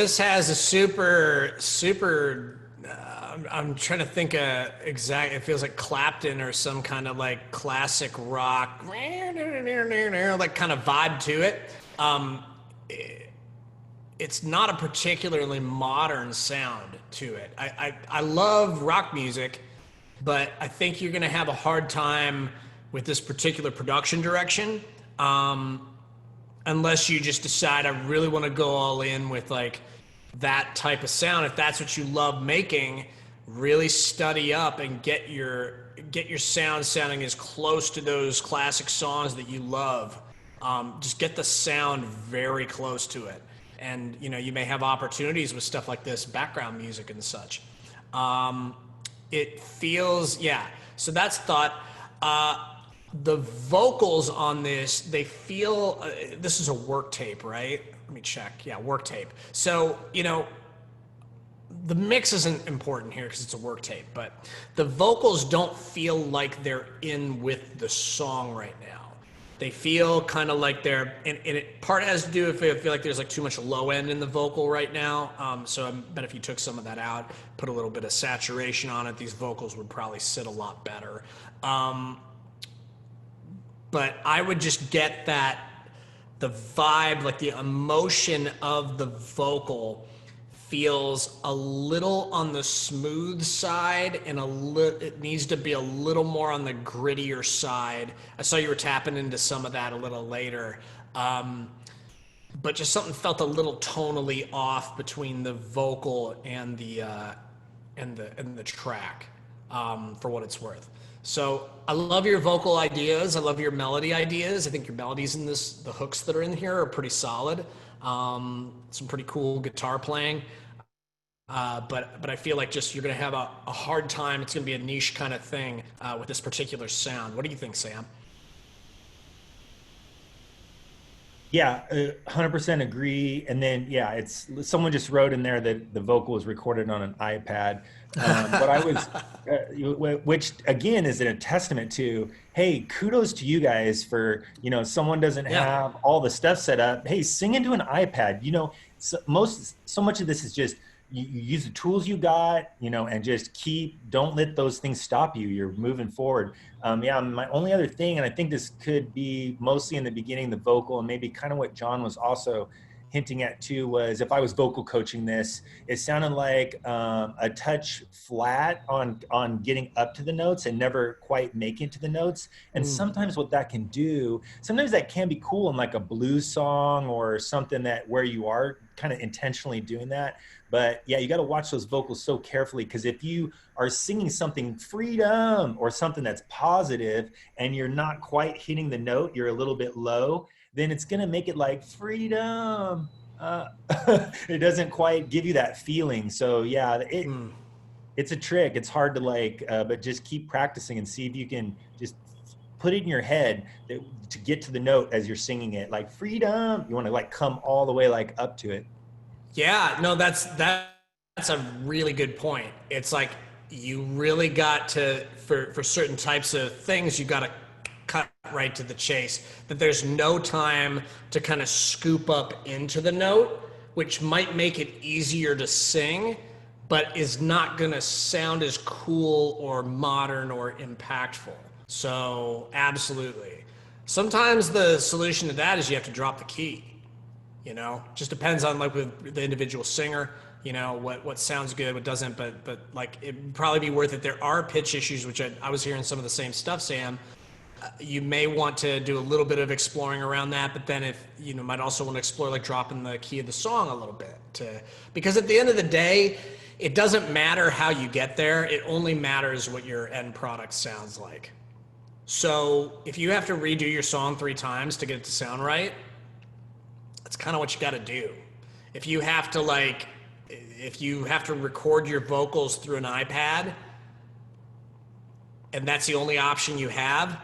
this has a super. I'm trying to think exact. It feels like Clapton or some kind of like classic rock, like kind of vibe to it. It's not a particularly modern sound to it. I love rock music, but I think you're going to have a hard time with this particular production direction, unless you just decide I really want to go all in with like that type of sound. If that's what you love making, really study up and get your sound sounding as close to those classic songs that you love. Just get the sound very close to it. And you may have opportunities with stuff like this, background music and such. It feels, yeah. So that's thought. The vocals on this, they feel, this is a work tape, right? Let me check. Yeah, work tape. So, the mix isn't important here because it's a work tape, but the vocals don't feel like they're in with the song right now. They feel kind of like they're, and it part has to do with, I feel like there's like too much low end in the vocal right now. So I bet if you took some of that out, put a little bit of saturation on it, these vocals would probably sit a lot better. But I would just get that, the vibe, like the emotion of the vocal feels a little on the smooth side, and it needs to be a little more on the grittier side. I saw you were tapping into some of that a little later. But just something felt a little tonally off between the vocal and the track, for what it's worth. So I love your vocal ideas. I love your melody ideas. I think your melodies in this, the hooks that are in here are pretty solid. Some pretty cool guitar playing. But I feel like just you're going to have a hard time. It's going to be a niche kind of thing with this particular sound. What do you think, Sam? Yeah, 100% agree. And then, yeah, it's someone just wrote in there that the vocal was recorded on an iPad. But I was, which again is a testament to, hey, kudos to you guys for, someone doesn't have all the stuff set up. Hey, sing into an iPad. So much of this is just you use the tools you got, and just don't let those things stop you. You're moving forward. My only other thing, and I think this could be mostly in the beginning, the vocal, and maybe kind of what John was also hinting at too, was if I was vocal coaching this, it sounded like a touch flat on getting up to the notes and never quite making it to the notes. And sometimes what that can do, sometimes that can be cool in like a blues song or something where you are kind of intentionally doing that. But yeah, you got to watch those vocals so carefully, because if you are singing something freedom or something that's positive and you're not quite hitting the note, you're a little bit low, then it's going to make it like freedom. It doesn't quite give you that feeling. So yeah, it's a trick. It's hard to but just keep practicing and see if you can just put it in your head to get to the note as you're singing it, like freedom. You want to come all the way up to it. Yeah, no, that's a really good point. It's like you really got to, for certain types of things, you got to cut right to the chase, that there's no time to kind of scoop up into the note, which might make it easier to sing, but is not going to sound as cool or modern or impactful. So absolutely. Sometimes the solution to that is you have to drop the key. Just depends on with the individual singer, what sounds good, what doesn't, but it'd probably be worth it. There are pitch issues, which I was hearing some of the same stuff, Sam. You may want to do a little bit of exploring around that, but then if might also want to explore dropping the key of the song a little bit, because at the end of the day, it doesn't matter how you get there. It only matters what your end product sounds like. So if you have to redo your song 3 times to get it to sound right, that's kind of what you got to do. If you have to record your vocals through an iPad and that's the only option you have,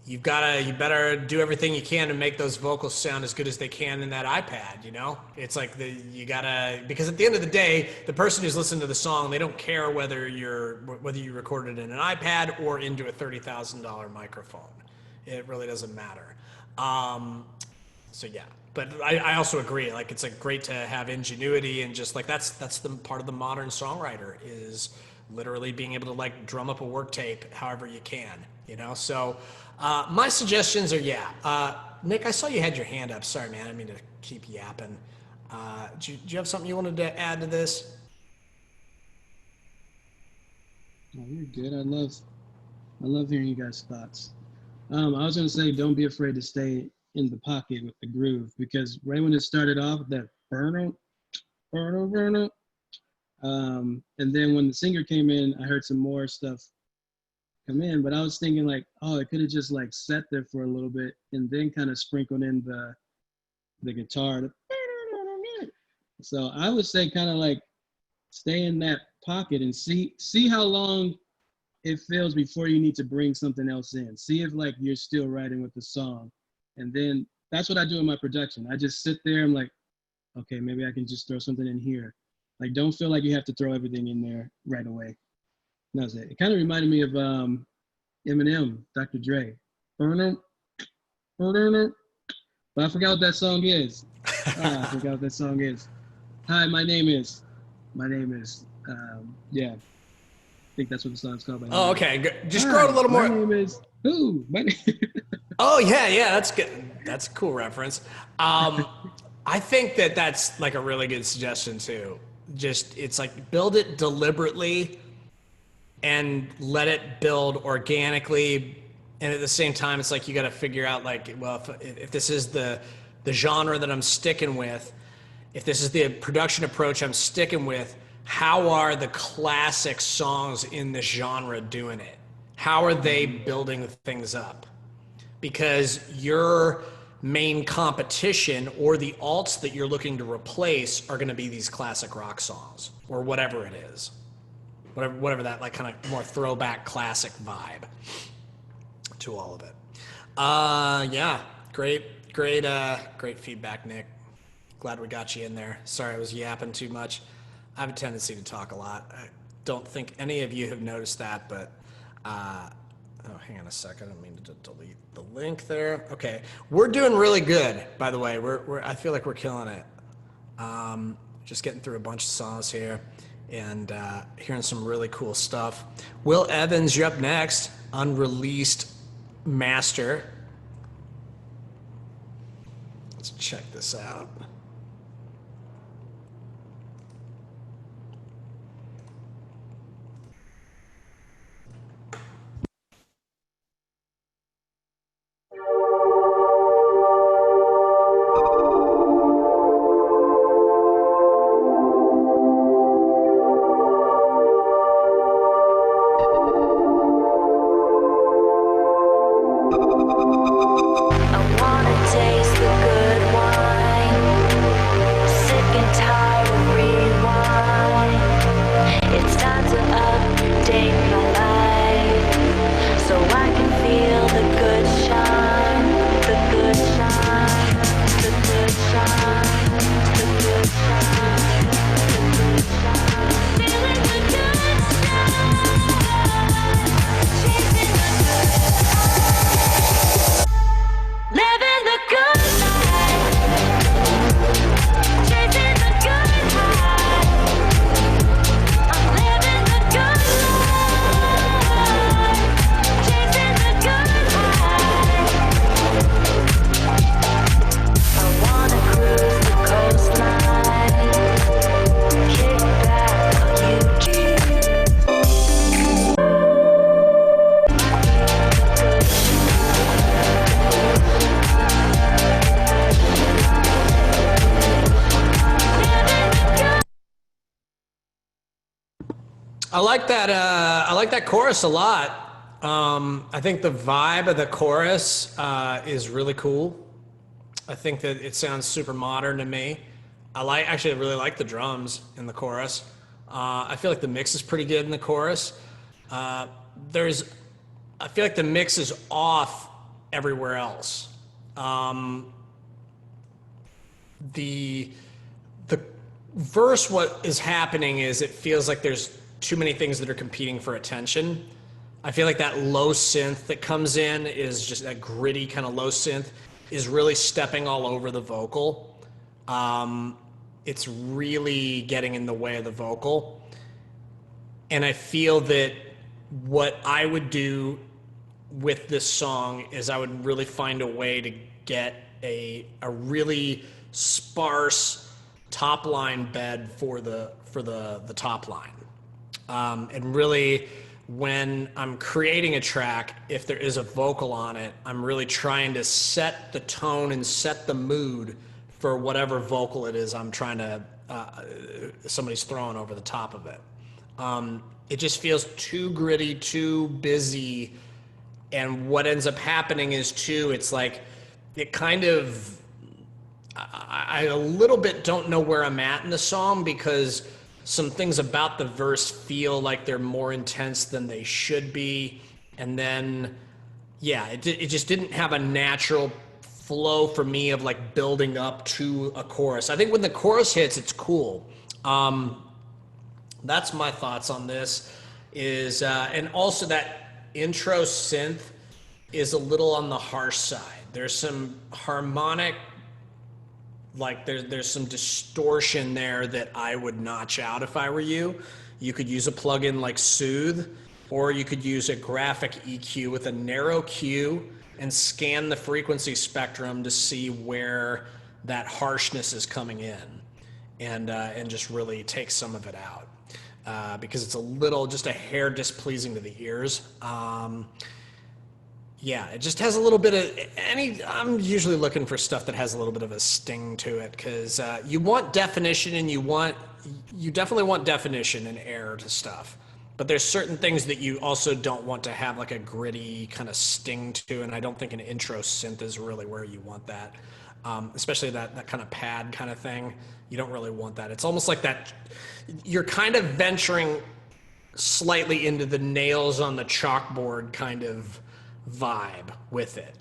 you better do everything you can to make those vocals sound as good as they can in that iPad. It's like because at the end of the day, the person who's listening to the song, they don't care whether you recorded it in an iPad or into a $30,000 microphone. It really doesn't matter. So yeah. But I also agree. Like it's like great to have ingenuity and just like that's the part of the modern songwriter is literally being able to like drum up a work tape however you can, you know. So my suggestions are Nick, I saw you had your hand up. Sorry, man, I didn't mean to keep yapping. Do you have something you wanted to add to this? Oh, you're good. I love hearing you guys' thoughts. I was gonna say, don't be afraid to stay in the pocket with the groove, because right when it started off, that burn, and then when the singer came in, I heard some more stuff come in, but I was thinking like, oh, it could have just like sat there for a little bit and then kind of sprinkled in the guitar. So I would say kind of like stay in that pocket and see how long it feels before you need to bring something else in. See if like you're still writing with the song. And then that's what I do in my production. I just sit there, I'm like, okay, maybe I can just throw something in here. Like, don't feel like you have to throw everything in there right away. That's it. It kind of reminded me of Eminem, Dr. Dre. But I forgot what that song is. I forgot what that song is. Hi, my name is. Yeah. I think that's what the song's called. Oh, okay. Just grow it a little more. My name is who? My name. Oh yeah, that's good. That's a cool reference. I think that's like a really good suggestion too. Just it's like build it deliberately and let it build organically, and at the same time, it's like you got to figure out like, well, if this is the genre that I'm sticking with, if this is the production approach I'm sticking with, how are the classic songs in this genre doing it? How are they building things up? Because your main competition or the alts that you're looking to replace are going to be these classic rock songs or whatever it is. Whatever that like kind of more throwback classic vibe to all of it. Yeah, great feedback, Nick. Glad we got you in there. Sorry I was yapping too much. I have a tendency to talk a lot. I don't think any of you have noticed that, but oh, hang on a second. I don't mean to delete the link there. Okay, we're doing really good, by the way. I feel like we're killing it. Just getting through a bunch of songs here and hearing some really cool stuff. Will Evans, you're up next. Unreleased master. Let's check this out. I wanna taste the good wine. Sick and tired of rewind. It's time to update my life so I can feel the good shine, the good shine, the good shine, the good shine, the good shine. Feeling the good shine, chasing the good shine. Living the good life, chasing the good high. I'm living the good life, chasing the good high. I wanna cruise the coastline, kick back on YouTube. I like that. I like that chorus a lot. I think the vibe of the chorus is really cool. I think that it sounds super modern to me. I really like the drums in the chorus. I feel like the mix is pretty good in the chorus. I feel like the mix is off everywhere else. The verse, what is happening is it feels like there's too many things that are competing for attention. I feel like that low synth that comes in is just that gritty kind of low synth. is really stepping all over the vocal. It's really getting in the way of the vocal. And I feel that what I would do with this song is I would really find a way to get a really sparse top line bed for the top line. And really, when I'm creating a track, if there is a vocal on it, I'm really trying to set the tone and set the mood for whatever vocal it is I'm trying to, somebody's throwing over the top of it. It just feels too gritty, too busy. And what ends up happening is too, it's like, it kind of, I a little bit don't know where I'm at in the song because some things about the verse feel like they're more intense than they should be. And then, yeah, it just didn't have a natural flow for me of like building up to a chorus. I think when the chorus hits, it's cool. That's my thoughts on this is, and also that intro synth is a little on the harsh side. There's some harmonic, like there's some distortion there that I would notch out if I were you. You could use a plugin like Soothe, or you could use a graphic EQ with a narrow Q and scan the frequency spectrum to see where that harshness is coming in, and just really take some of it out. Because it's a little, just a hair displeasing to the ears. Yeah, it just has a little bit of I'm usually looking for stuff that has a little bit of a sting to it because you want definition and you definitely want definition and air to stuff. But there's certain things that you also don't want to have like a gritty kind of sting to, and I don't think an intro synth is really where you want that. Especially that kind of pad kind of thing. You don't really want that. It's almost like that, you're kind of venturing slightly into the nails on the chalkboard kind of vibe with it.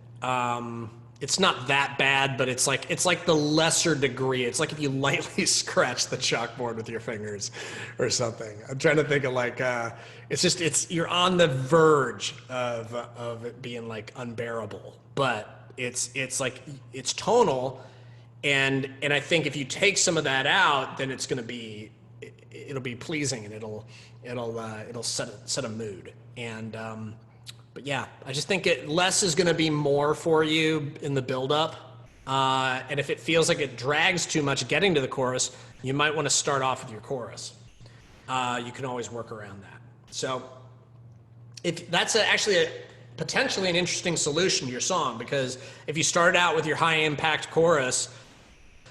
It's not that bad, but it's like the lesser degree. It's like if you lightly scratch the chalkboard with your fingers or something. I'm trying to think of like, you're on the verge of it being like unbearable, but it's like, it's tonal. And I think if you take some of that out, then it'll be pleasing and it'll set a mood. And, but yeah, I just think less is going to be more for you in the build-up. And if it feels like it drags too much getting to the chorus, you might want to start off with your chorus. You can always work around that. So if that's actually potentially an interesting solution to your song, because if you started out with your high-impact chorus,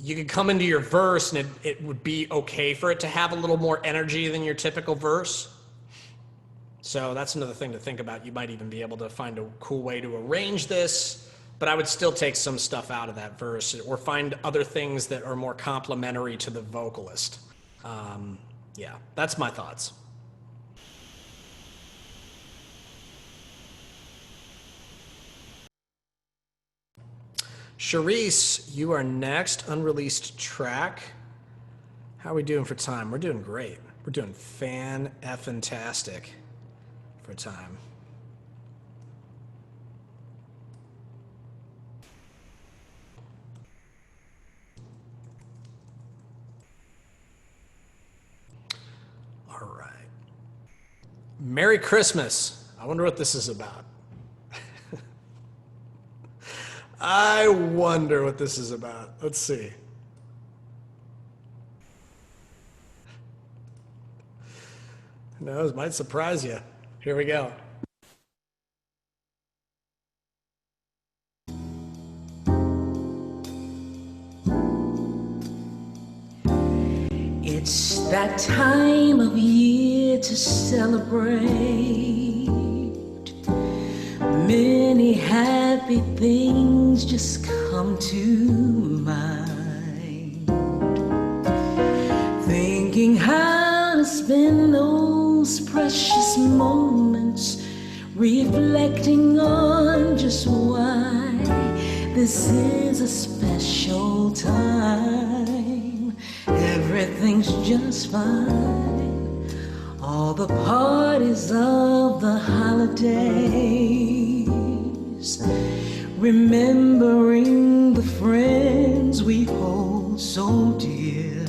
you could come into your verse and it would be okay for it to have a little more energy than your typical verse. So that's another thing to think about. You might even be able to find a cool way to arrange this, but I would still take some stuff out of that verse or find other things that are more complementary to the vocalist. Yeah, that's my thoughts. Charisse, you are next. Unreleased track. How are we doing for time? We're doing great. We're doing fan-effing-tastic for time. All right. Merry Christmas. I wonder what this is about. I wonder what this is about. Let's see. Who knows? Might surprise you. Here we go. It's that time of year to celebrate. Many happy things just come to mind. Thinking how to spend those precious moments, reflecting on just why this is a special time. Everything's just fine. All the parties of the holidays remembering the friends we hold so dear,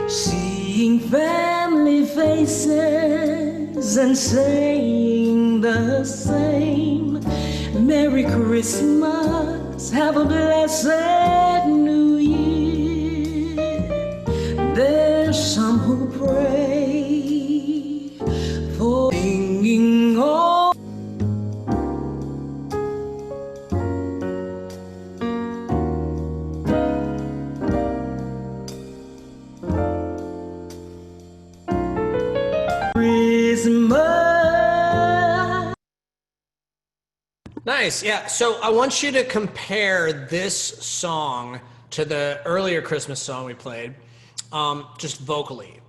seeing family faces and saying the same, Merry Christmas, have a blessed New Year. There's some who pray for singing all. Christmas. Nice. Yeah. So I want you to compare this song to the earlier Christmas song we played, just vocally.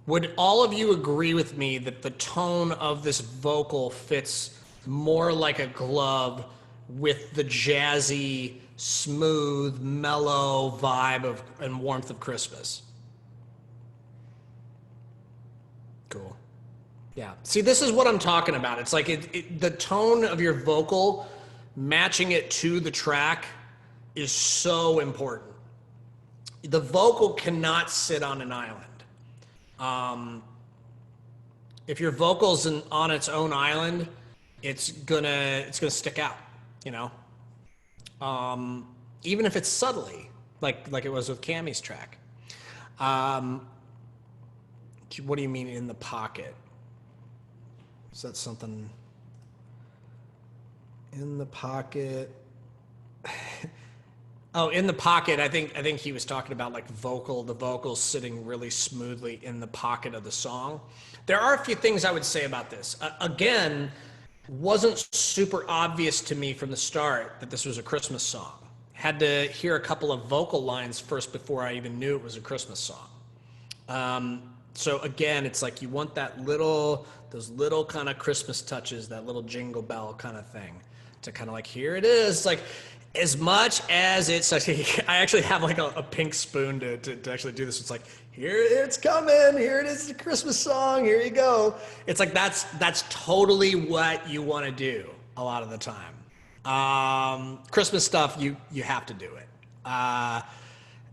Would all of you agree with me that the tone of this vocal fits more like a glove with the jazzy, smooth, mellow vibe of and warmth of Christmas? Cool. Yeah. See, this is what I'm talking about. It's like the tone of your vocal matching it to the track is so important. The vocal cannot sit on an island. If your vocal's on its own island, it's gonna stick out, you know. Even if it's subtly, like it was with Cammy's track. What do you mean in the pocket? Is that something in the pocket? Oh, in the pocket. I think he was talking about like the vocals sitting really smoothly in the pocket of the song. There are a few things I would say about this. Again, wasn't super obvious to me from the start that this was a Christmas song. Had to hear a couple of vocal lines first before I even knew it was a Christmas song. So again, it's like you want those little kind of Christmas touches, that little jingle bell kind of thing, to kind of like, here it is. Like, as much as it's actually, I actually have like a pink spoon to actually do this. It's like, here it's coming. Here it is, the Christmas song. Here you go. It's like that's totally what you want to do a lot of the time. Christmas stuff, you have to do it.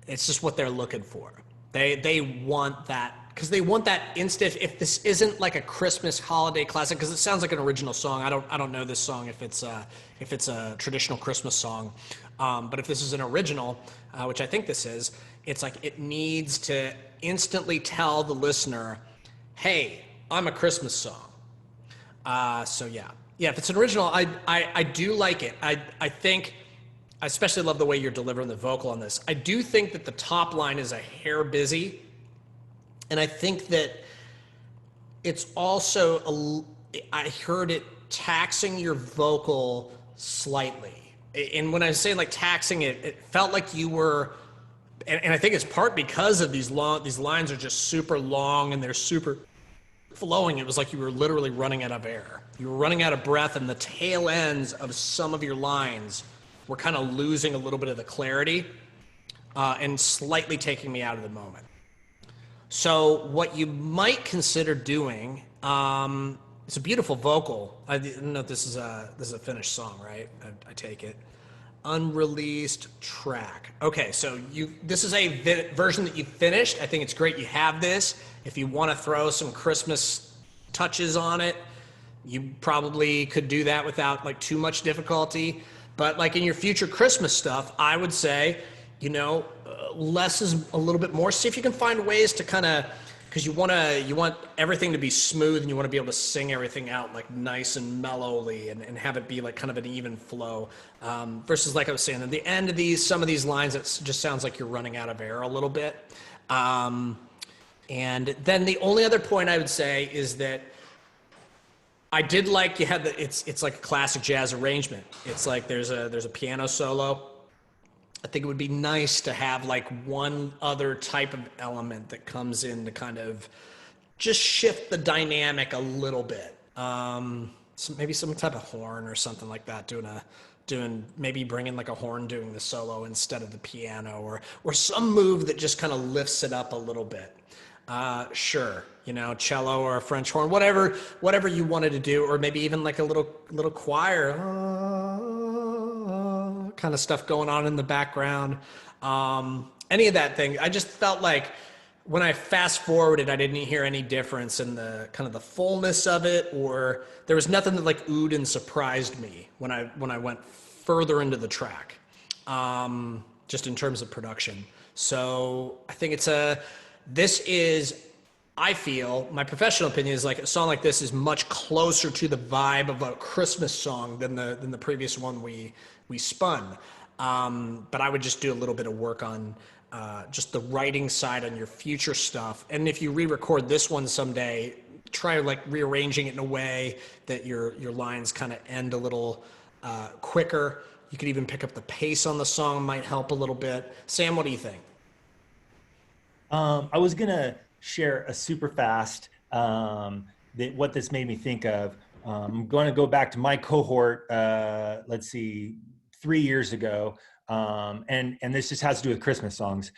It's just what they're looking for. They want that. Because they want that instant. If this isn't like a Christmas holiday classic, because it sounds like an original song. I don't know this song if it's a traditional Christmas song, but if this is an original, which I think this is, it's like it needs to instantly tell the listener, "Hey, I'm a Christmas song." So yeah. If it's an original, I do like it. I think. I especially love the way you're delivering the vocal on this. I do think that the top line is a hair busy. And I think that it's also, I heard it taxing your vocal slightly. And when I say like taxing it, it felt like you were, and I think it's part because of these lines are just super long and they're super flowing. It was like you were literally running out of air. You were running out of breath, and the tail ends of some of your lines were kind of losing a little bit of the clarity and slightly taking me out of the moment. So what you might consider doing, it's a beautiful vocal. I don't know if this is a finished song, right? I take it. Unreleased track. Okay, so this is a version that you finished. I think it's great you have this. If you want to throw some Christmas touches on it, you probably could do that without like too much difficulty. But like in your future Christmas stuff, I would say, less is a little bit more. See if you can find ways to kind of, because you want everything to be smooth and you want to be able to sing everything out like nice and mellowly and have it be like kind of an even flow. Versus like I was saying, at the end of some of these lines, it just sounds like you're running out of air a little bit. And then the only other point I would say is that I did like you had it's like a classic jazz arrangement. It's like there's a piano solo. I think it would be nice to have like one other type of element that comes in to kind of just shift the dynamic a little bit. So maybe some type of horn or something like that, maybe bringing like a horn doing the solo instead of the piano, or some move that just kind of lifts it up a little bit. Sure, cello or a French horn, whatever you wanted to do, or maybe even like a little choir, kind of stuff going on in the background. Any of that thing. I just felt like when I fast forwarded, I didn't hear any difference in the kind of the fullness of it, or there was nothing that like oohed and surprised me when I went further into the track, just in terms of production. So I think I feel, my professional opinion is like a song like this is much closer to the vibe of a Christmas song than the previous one we spun. But I would just do a little bit of work on just the writing side on your future stuff. And if you re-record this one someday, try like rearranging it in a way that your lines kind of end a little quicker. You could even pick up the pace on the song, might help a little bit. Sam, what do you think? I was gonna share a super fast what this made me think of. I'm going to go back to my cohort. Let's see, 3 years ago, and this just has to do with Christmas songs.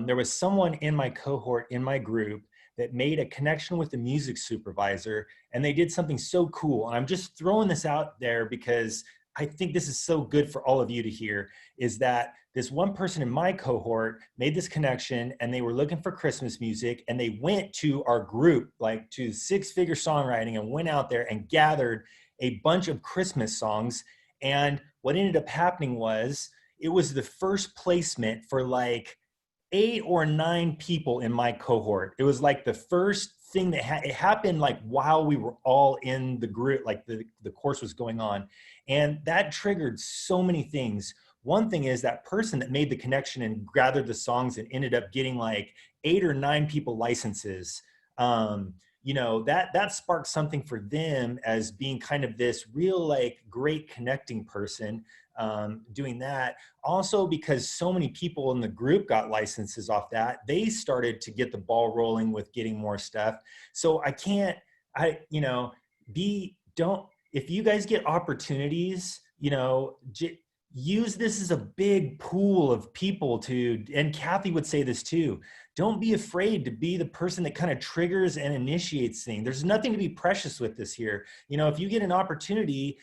There was someone in my cohort, in my group, that made a connection with the music supervisor, and they did something so cool. And I'm just throwing this out there because I think this is so good for all of you to hear, is that this one person in my cohort made this connection, and they were looking for Christmas music, and they went to our group, like to Six Figure Songwriting, and went out there and gathered a bunch of Christmas songs. And what ended up happening was it was the first placement for like 8 or 9 people in my cohort. It was like the first thing that it happened like while we were all in the group, like the course was going on. And that triggered so many things. One thing is that person that made the connection and gathered the songs and ended up getting like 8 or 9 people licenses. That sparked something for them as being kind of this real like great connecting person, doing that. Also, because so many people in the group got licenses off that, they started to get the ball rolling with getting more stuff. So if you guys get opportunities, use this as a big pool of people and Kathy would say this too, don't be afraid to be the person that kind of triggers and initiates things. There's nothing to be precious with this here. If you get an opportunity,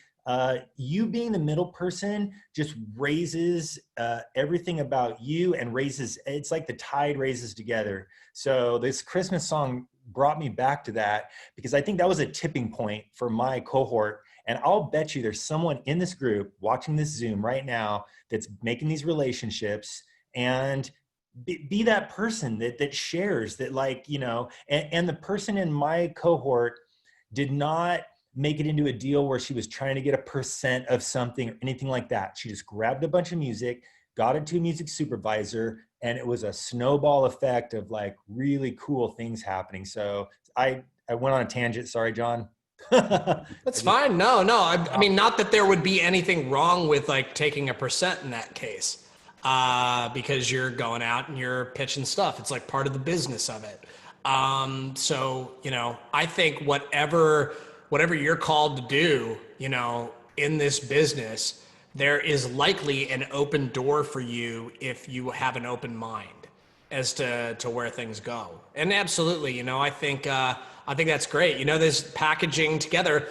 you being the middle person just raises everything about you, and it's like the tide raises together. So this Christmas song brought me back to that, because I think that was a tipping point for my cohort. And I'll bet you there's someone in this group watching this Zoom right now that's making these relationships, and be that person that shares that, and the person in my cohort did not make it into a deal where she was trying to get a percent of something or anything like that. She just grabbed a bunch of music, got it to a music supervisor, and it was a snowball effect of like really cool things happening. So I went on a tangent. Sorry, John. That's fine. No. I mean, not that there would be anything wrong with like taking a percent in that case, because you're going out and you're pitching stuff. It's like part of the business of it. So, I think whatever you're called to do, in this business, there is likely an open door for you if you have an open mind as to where things go. And absolutely, I think that's great. This packaging together,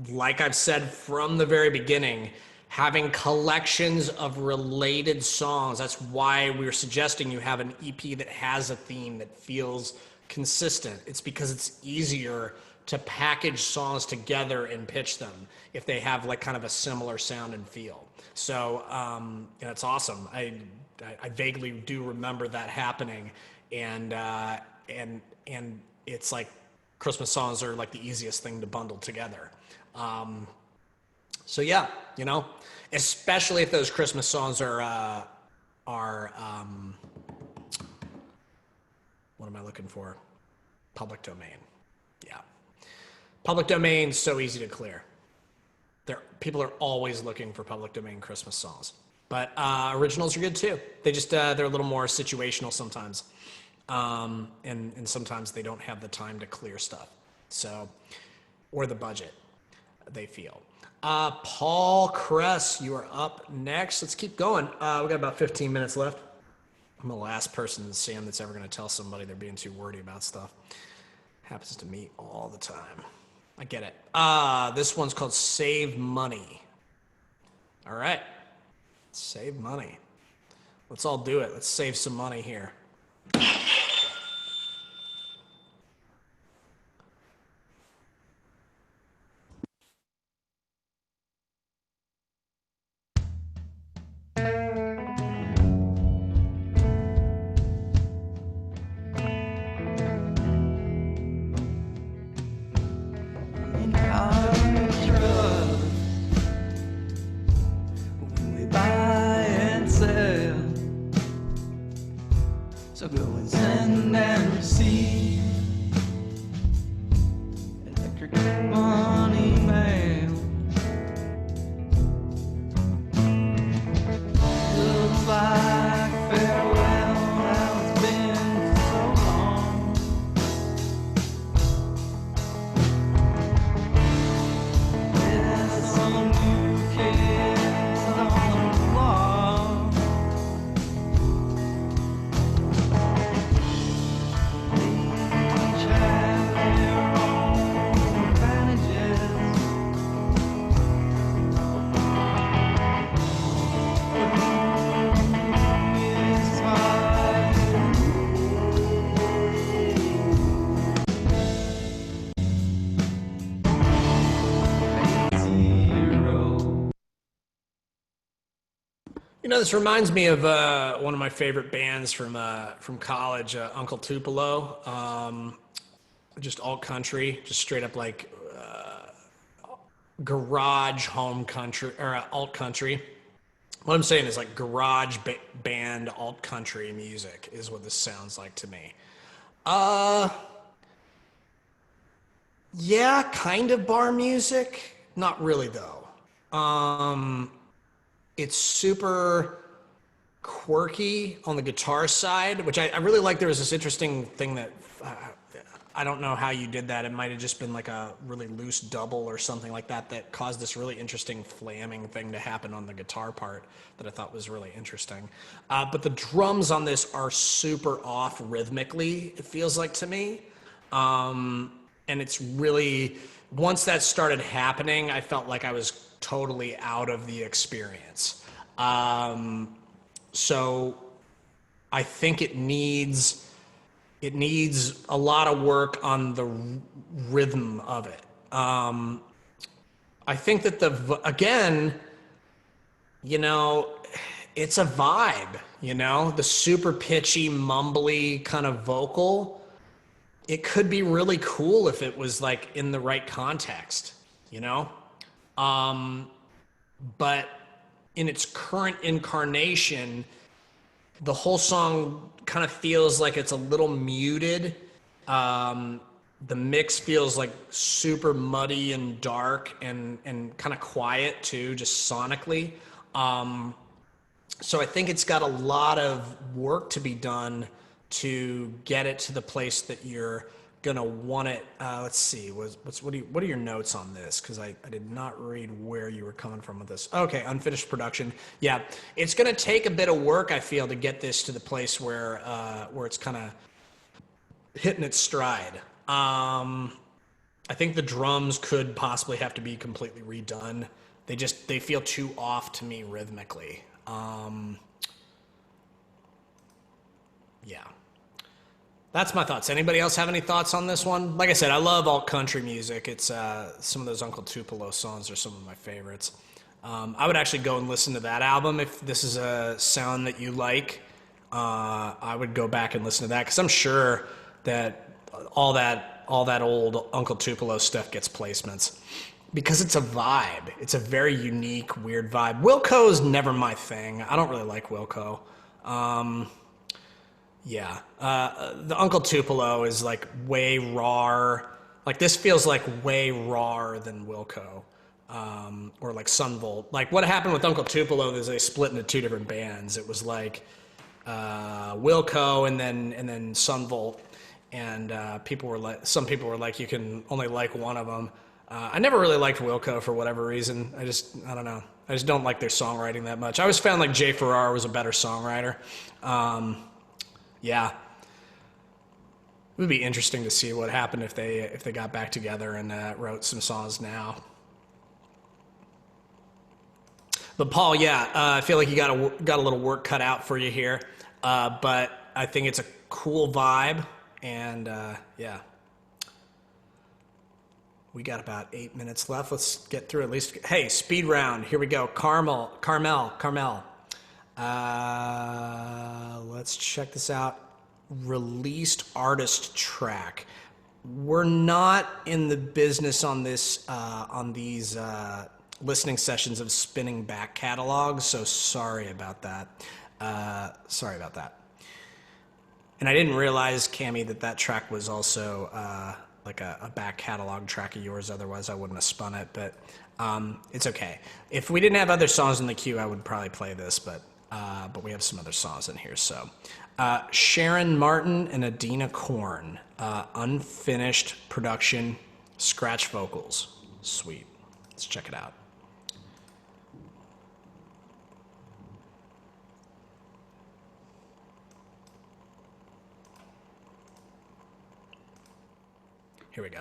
like I've said from the very beginning, having collections of related songs. That's why we're suggesting you have an EP that has a theme that feels consistent. It's because it's easier to package songs together and pitch them if they have like kind of a similar sound and feel. So it's awesome. I vaguely do remember that happening, and it's like Christmas songs are like the easiest thing to bundle together. So yeah, especially if those Christmas songs are what am I looking for? Public domain. Yeah. Public domain, so easy to clear. People are always looking for public domain Christmas songs, but originals are good too. They just they're a little more situational sometimes, and sometimes they don't have the time to clear stuff, or the budget, they feel. Paul Kress, you are up next. Let's keep going. We got about 15 minutes left. I'm the last person, Sam, that's ever going to tell somebody they're being too wordy about stuff. Happens to me all the time. I get it. This one's called Save Money. All right. Save money. Let's all do it. Let's save some money here. In our trust, we buy and sell. So go and send and receive electric money mail. Looks like farewell, how it's been so long. There's some new kids on the block. Each have their own advantages. It's fine. Zero. You know, this reminds me of one of my favorite bands from college, Uncle Tupelo. Just alt country, just straight up like garage home country or alt country. What I'm saying is like garage band alt country music is what this sounds like to me. Yeah, kind of bar music. Not really though. It's super quirky on the guitar side, which I really like. There was this interesting thing that I don't know how you did that. It might have just been like a really loose double or something like that that caused this really interesting flamming thing to happen on the guitar part that I thought was really interesting. But the drums on this are super off rhythmically, it feels like to me. And it's really, once that started happening, I felt like I was totally out of the experience. So I think it needs a lot of work on the rhythm of it. I think that again, you know, it's a vibe, you know, the super pitchy, mumbly kind of vocal. It could be really cool if it was like in the right context, you know? But in its current incarnation, the whole song kind of feels like it's a little muted. The mix feels like super muddy and dark and kind of quiet too, just sonically. So I think it's got a lot of work to be done to get it to the place that you're gonna want it. Let's see, what are your notes on this? Because I did not read where you were coming from with this. Okay, unfinished production. Yeah, it's gonna take a bit of work, I feel, to get this to the place where it's kind of hitting its stride. I think the drums could possibly have to be completely redone. They feel too off to me rhythmically. Yeah. That's my thoughts. Anybody else have any thoughts on this one? Like I said, I love alt country music. It's some of those Uncle Tupelo songs are some of my favorites. I would actually go and listen to that album if this is a sound that you like. I would go back and listen to that because I'm sure that all that old Uncle Tupelo stuff gets placements because it's a vibe. It's a very unique, weird vibe. Wilco's never my thing. I don't really like Wilco. Yeah, the Uncle Tupelo is like way raw. Like this feels like way rawer than Wilco, or like Sunvolt. Like what happened with Uncle Tupelo is they split into two different bands. It was like Wilco and then Sunvolt, and some people were like you can only like one of them. I never really liked Wilco for whatever reason. I don't know. I just don't like their songwriting that much. I always found like Jay Farrar was a better songwriter. Yeah. It would be interesting to see what happened if they got back together and wrote some songs now. But Paul, yeah, I feel like you got a little work cut out for you here, but I think it's a cool vibe, and yeah. We got about 8 minutes left. Let's get through at least. Hey, speed round. Here we go. Carmel. Let's check this out. Released artist track. We're not in the business on this on these listening sessions of spinning back catalogs, so sorry about that. And I didn't realize, Cammie, that track was also like a back catalog track of yours. Otherwise, I wouldn't have spun it, but it's okay. If we didn't have other songs in the queue, I would probably play this, but we have some other songs in here. So Sharon Martin and Adina Korn, unfinished production, scratch vocals. Sweet. Let's check it out. Here we go.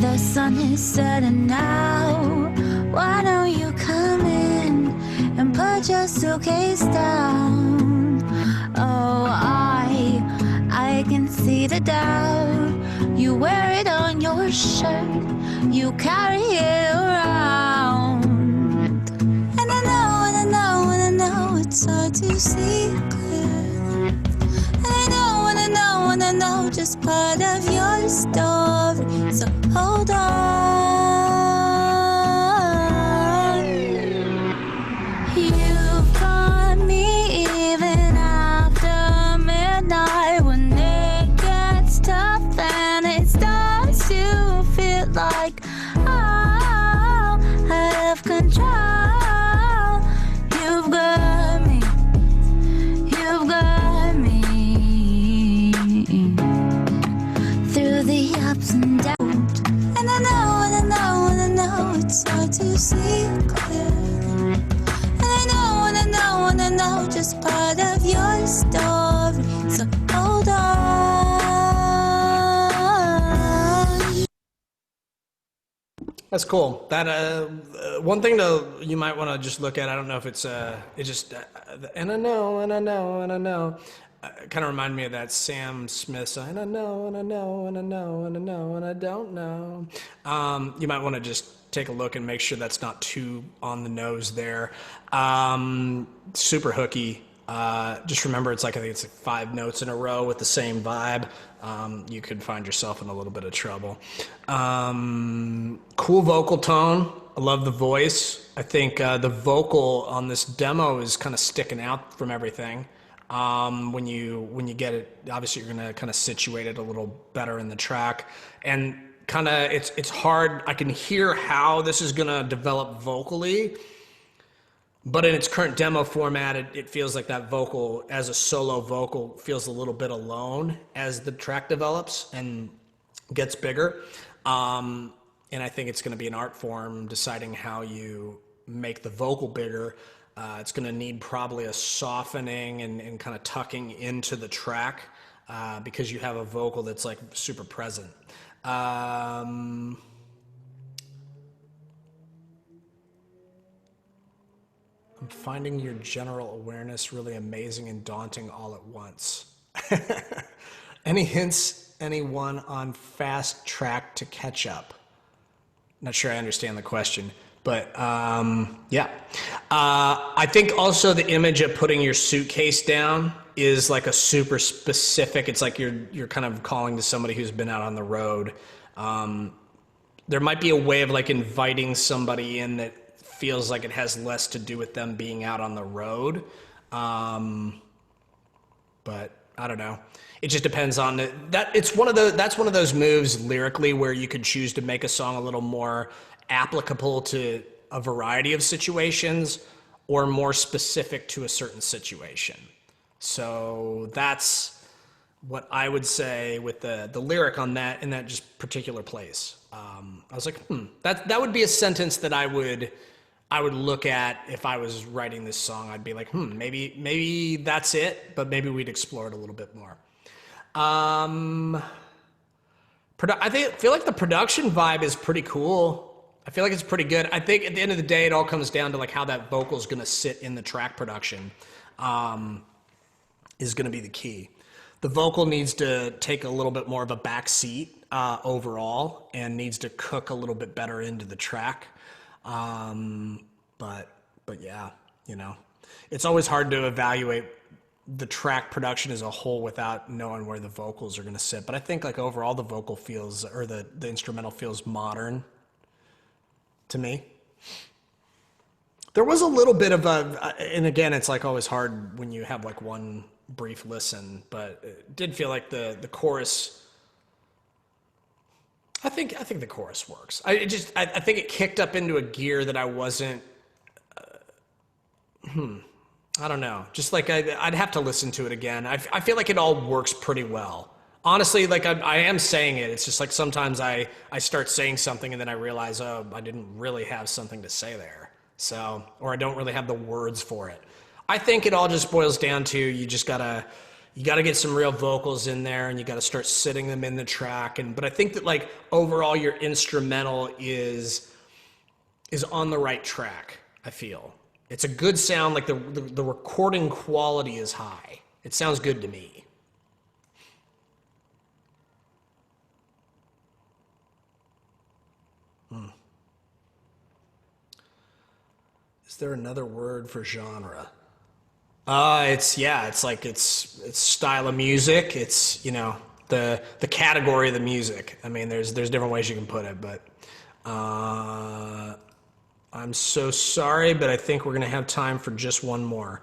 The sun is setting now. Why don't you come in and put your suitcase down? Oh, I can see the doubt. You wear it on your shirt. You carry it around. And I know it's hard to see clear. And I know just part of your story. So hold on. You've got me even after midnight, when it gets tough and it starts to feel like I'm out of control. You've got me through the ups and downs. And I know it's hard to see clear. And I know just part of your story. So hold on. That's cool. That one thing though you might want to just look at. I don't know if it's and I know. Kind of reminded me of that Sam Smith song, and I know, and I know, and I know, and I know, and I don't know. You might want to just take a look and make sure that's not too on the nose there. Super hooky. Just remember, I think it's like 5 notes in a row with the same vibe. You could find yourself in a little bit of trouble. Cool vocal tone. I love the voice. I think the vocal on this demo is kind of sticking out from everything. When you get it, obviously you're gonna kind of situate it a little better in the track, and kind of it's hard. I can hear how this is gonna develop vocally, but in its current demo format, it feels like that vocal as a solo vocal feels a little bit alone as the track develops and gets bigger. And I think it's gonna be an art form deciding how you make the vocal bigger. It's going to need probably a softening and kind of tucking into the track because you have a vocal that's like super present. I'm finding your general awareness really amazing and daunting all at once. Any hints, anyone on fast track to catch up? Not sure I understand the question. But yeah, I think also the image of putting your suitcase down is like a super specific. It's like you're kind of calling to somebody who's been out on the road. There might be a way of like inviting somebody in that feels like it has less to do with them being out on the road. But I don't know. It just depends on that. That's one of those moves lyrically where you could choose to make a song a little more applicable to a variety of situations or more specific to a certain situation. So that's what I would say with the lyric on that in that just particular place. I was like, that would be a sentence that I would look at if I was writing this song. I'd be like, maybe that's it, but maybe we'd explore it a little bit more. I feel like the production vibe is pretty cool. I feel like it's pretty good. I think at the end of the day, it all comes down to like how that vocal is going to sit in the track production, is going to be the key. The vocal needs to take a little bit more of a back seat overall, and needs to cook a little bit better into the track. But yeah, it's always hard to evaluate the track production as a whole without knowing where the vocals are going to sit. But I think like overall the vocal feels, or the instrumental feels modern to me. There was a little bit of and again, it's like always hard when you have like one brief listen, but it did feel like the chorus, I think the chorus works. I think it kicked up into a gear that I wasn't, I don't know. Just like I'd have to listen to it again. I feel like it all works pretty well. Honestly, like I am saying it. It's just like sometimes I start saying something and then I realize, oh, I didn't really have something to say there. So, or I don't really have the words for it. I think it all just boils down to you gotta get some real vocals in there, and you gotta start sitting them in the track. But I think that like overall your instrumental is on the right track. I feel it's a good sound. Like the recording quality is high. It sounds good to me. Is there another word for genre? It's style of music. It's, the category of the music. I mean, there's different ways you can put it, but I'm so sorry, but I think we're going to have time for just one more.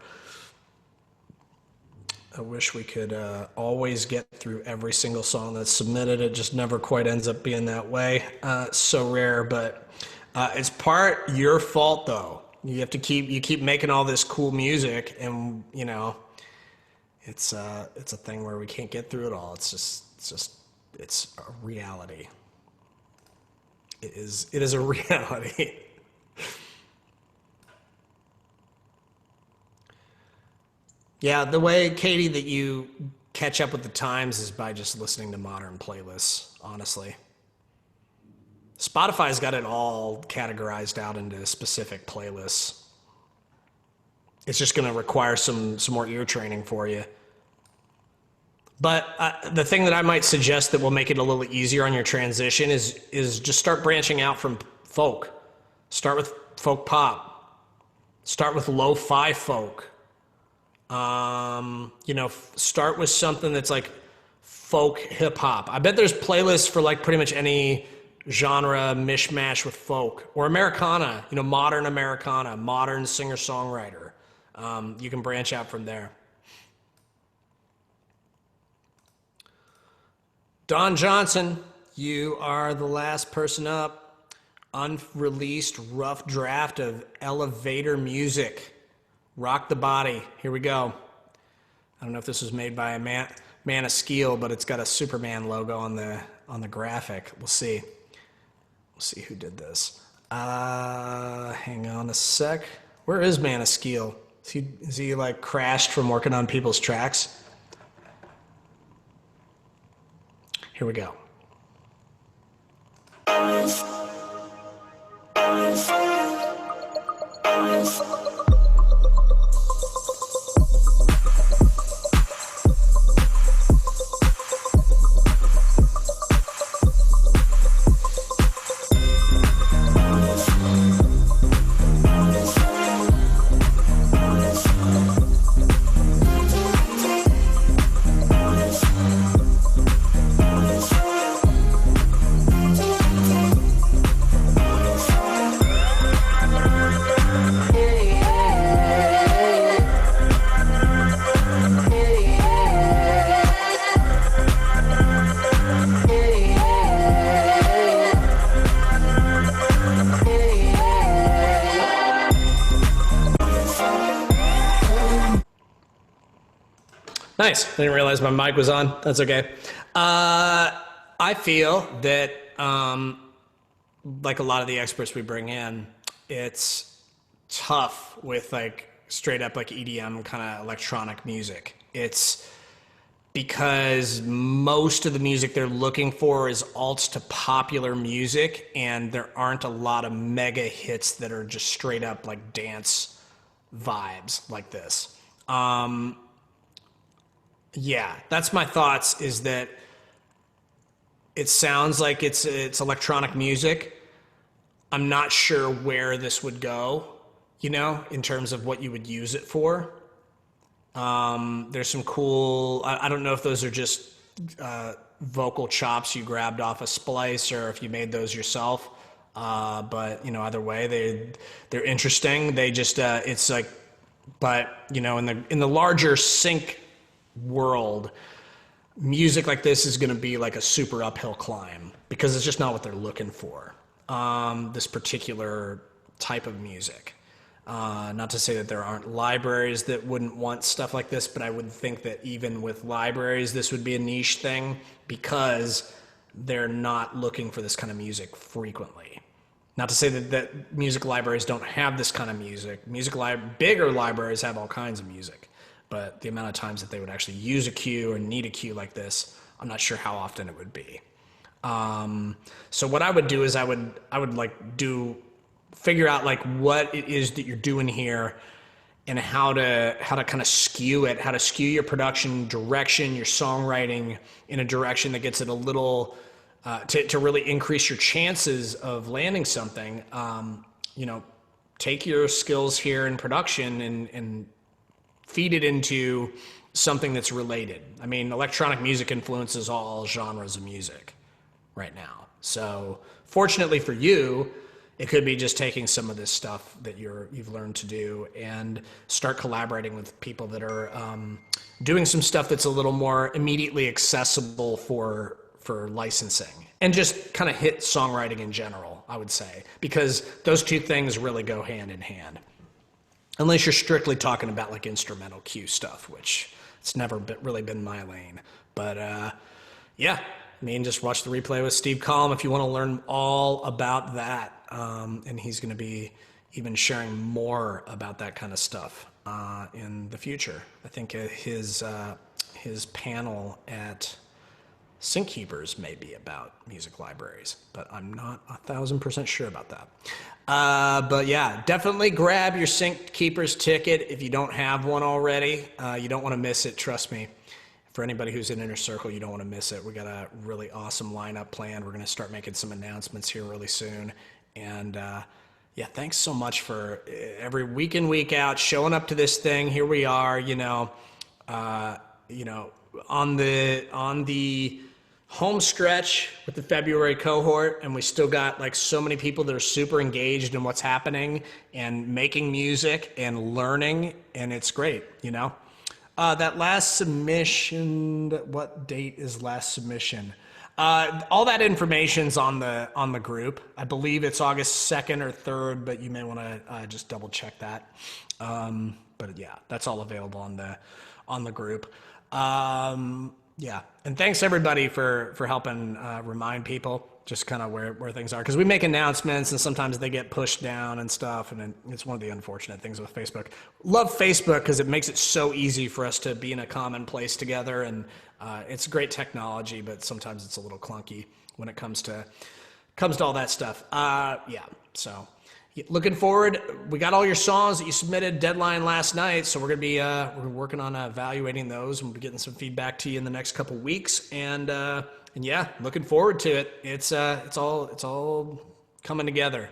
I wish we could always get through every single song that's submitted. It just never quite ends up being that way. So rare, but it's part your fault though. You keep making all this cool music, and it's a thing where we can't get through it all. It's a reality. It is a reality. Yeah, the way, Katie, that you catch up with the times is by just listening to modern playlists, honestly. Spotify's got it all categorized out into specific playlists. It's just going to require some more ear training for you. But the thing that I might suggest that will make it a little easier on your transition is just start branching out from folk. Start with folk pop. Start with lo-fi folk. Start with something that's like folk hip hop. I bet there's playlists for like pretty much any genre mishmash with folk or Americana, modern Americana, modern singer-songwriter. You can branch out from there. Don Johnson, you are the last person up. Unreleased rough draft of Elevator Music. Rock the Body. Here we go. I don't know if this was made by a man of Steel, but it's got a Superman logo on the graphic. We'll see. We'll see who did this. Hang on a sec. Where is Man of Steel? Is he like crashed from working on people's tracks? Here we go. Nice. I didn't realize my mic was on. That's okay. I feel that, like a lot of the experts we bring in, it's tough with like straight up like EDM kind of electronic music. It's because most of the music they're looking for is alts to popular music, and there aren't a lot of mega hits that are just straight up like dance vibes like this. Yeah, that's my thoughts, is that it sounds like it's electronic music. I'm not sure where this would go, you know, in terms of what you would use it for. There's some cool, I don't know if those are just vocal chops you grabbed off a splice or if you made those yourself. But, you know, either way, they're interesting. They just, it's like, but, you know, in the larger sync world, music like this is going to be like a super uphill climb because it's just not what they're looking for. This particular type of music. Not to say that there aren't libraries that wouldn't want stuff like this, but I would think that even with libraries, this would be a niche thing because they're not looking for this kind of music frequently. Not to say that music libraries don't have this kind of music. Bigger libraries have all kinds of music, but the amount of times that they would actually use a cue or need a cue like this, I'm not sure how often it would be. So what I would do is I would like figure out like what it is that you're doing here and how to kind of skew it, how to skew your production direction, your songwriting in a direction that gets it a little, to really increase your chances of landing something. You know, take your skills here in production and feed it into something that's related. I mean, electronic music influences all genres of music right now. So fortunately for you, it could be just taking some of this stuff that you've learned to do and start collaborating with people that are doing some stuff that's a little more immediately accessible for licensing, and just kind of hit songwriting in general, I would say, because those two things really go hand in hand. Unless you're strictly talking about like instrumental cue stuff, which it's never really been my lane. But yeah, I mean, just watch the replay with Steve Collum if you want to learn all about that. And he's going to be even sharing more about that kind of stuff in the future. I think his panel at Sync Keepers may be about music libraries, but I'm not 1,000% sure about that. But yeah, definitely grab your Sync Keepers ticket if you don't have one already. You don't want to miss it, trust me. For anybody who's in Inner Circle, you don't want to miss it. We got a really awesome lineup planned. We're going to start making some announcements here really soon. And yeah, thanks so much for every week in, week out showing up to this thing. Here we are, on the home stretch with the February cohort, and we still got like so many people that are super engaged in what's happening and making music and learning, and it's great, That last submission, what date is last submission? All that information's on the group. I believe it's August 2nd or 3rd, but you may want to just double check that. But yeah, that's all available on the group. Yeah, and thanks everybody for helping remind people just kind of where things are, because we make announcements and sometimes they get pushed down and stuff, and it's one of the unfortunate things with Facebook. Love Facebook because it makes it so easy for us to be in a common place together, and it's great technology, but sometimes it's a little clunky when it comes to all that stuff. Yeah, so looking forward. We got all your songs that you submitted, deadline last night, so we're gonna be we're working on evaluating those, and we'll be getting some feedback to you in the next couple weeks, and yeah, looking forward to it. It's all coming together.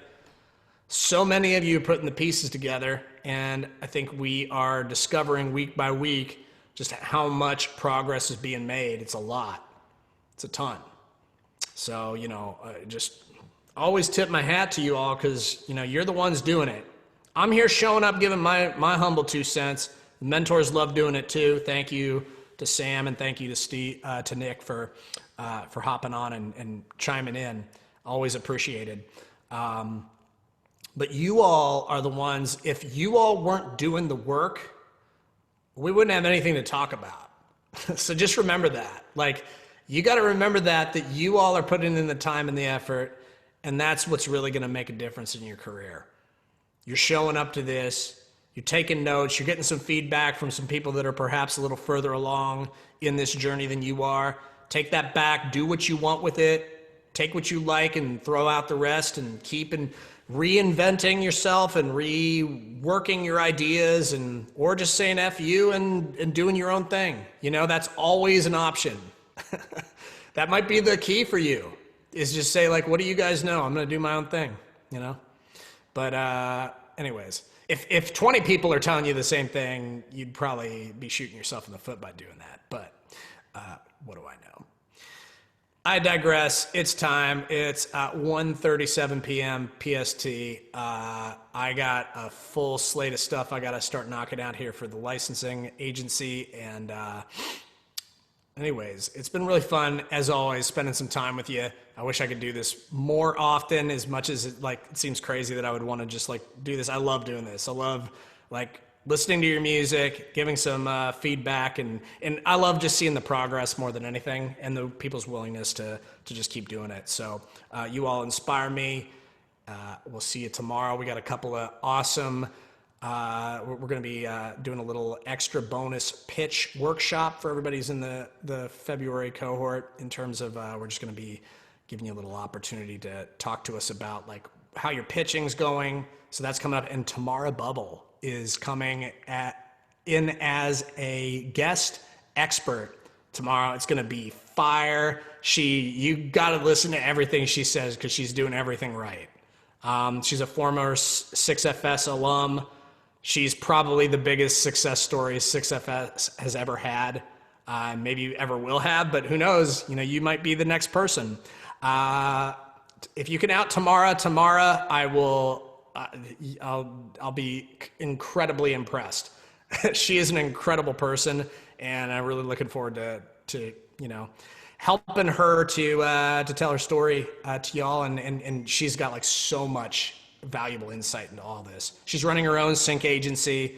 So many of you are putting the pieces together, and I think we are discovering week by week just how much progress is being made. It's a lot. It's a ton. So, just always tip my hat to you all, because, you're the ones doing it. I'm here showing up, giving my humble 2 cents. The mentors love doing it too. Thank you to Sam, and thank you to Steve, to Nick for hopping on and chiming in. Always appreciated. But you all are the ones, if you all weren't doing the work, we wouldn't have anything to talk about. So just remember that. Like, you got to remember that you all are putting in the time and the effort, and that's what's really going to make a difference in your career. You're showing up to this, you're taking notes, you're getting some feedback from some people that are perhaps a little further along in this journey than you are. Take that back, do what you want with it, take what you like and throw out the rest, and keep reinventing yourself and reworking your ideas, or just saying F you and doing your own thing. You know, that's always an option. That might be the key for you, is just say, like, what do you guys know? I'm going to do my own thing, you know? But anyways, if 20 people are telling you the same thing, you'd probably be shooting yourself in the foot by doing that. But what do I know? I digress. It's time. It's 1:37 p.m. PST. I got a full slate of stuff I got to start knocking out here for the licensing agency. And anyways, it's been really fun, as always, spending some time with you. I wish I could do this more often, as much as it seems crazy that I would want to just do this. I love doing this. I love listening to your music, giving some feedback, and I love just seeing the progress more than anything, and the people's willingness to just keep doing it. So you all inspire me. We'll see you tomorrow. We got a couple of awesome, we're going to be doing a little extra bonus pitch workshop for everybody who's in the February cohort, in terms of we're just going to be giving you a little opportunity to talk to us about how your pitching's going. So that's coming up. And Tamara Bubble is coming in as a guest expert tomorrow. It's going to be fire. You got to listen to everything she says, because she's doing everything right. She's a former 6FS alum. She's probably the biggest success story 6FS has ever had, maybe ever will have, but who knows? You know, you might be the next person. If you can out Tamara, I will. I'll be incredibly impressed. She is an incredible person, and I'm really looking forward to helping her to tell her story to y'all. And she's got so much valuable insight into all this. She's running her own sync agency,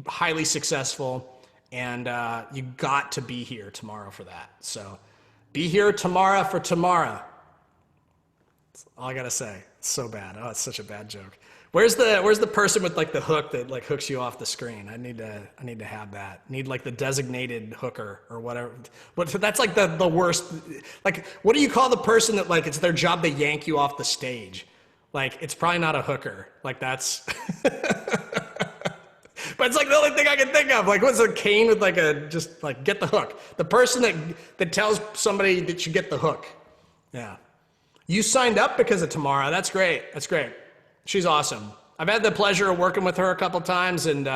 highly successful, and you got to be here tomorrow for that. So be here tomorrow for Tamara. That's all I gotta say. It's so bad. Oh, it's such a bad joke. Where's the person with the hook that hooks you off the screen? I need to have that. Need the designated hooker or whatever. But that's the worst. What do you call the person that it's their job to yank you off the stage? It's probably not a hooker. That's. But it's the only thing I can think of. What's a cane with get the hook? The person that tells somebody that you get the hook. Yeah. You signed up because of Tamara. That's great. That's great. She's awesome. I've had the pleasure of working with her a couple times, and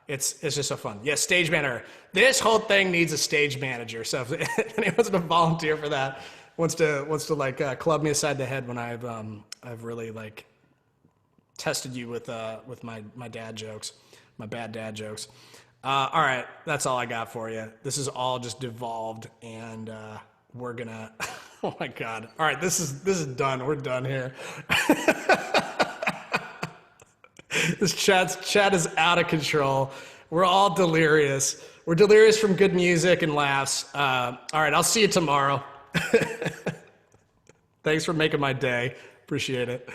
it's just so fun. Yes, stage manager. This whole thing needs a stage manager. So if anyone wants to volunteer for that, wants to club me aside the head when I've really tested you with my dad jokes, my bad dad jokes. All right, that's all I got for you. This is all just devolved, and we're gonna. Oh my God! All right, this is done. We're done here. This chat is out of control. We're all delirious. We're delirious from good music and laughs. All right, I'll see you tomorrow. Thanks for making my day. Appreciate it.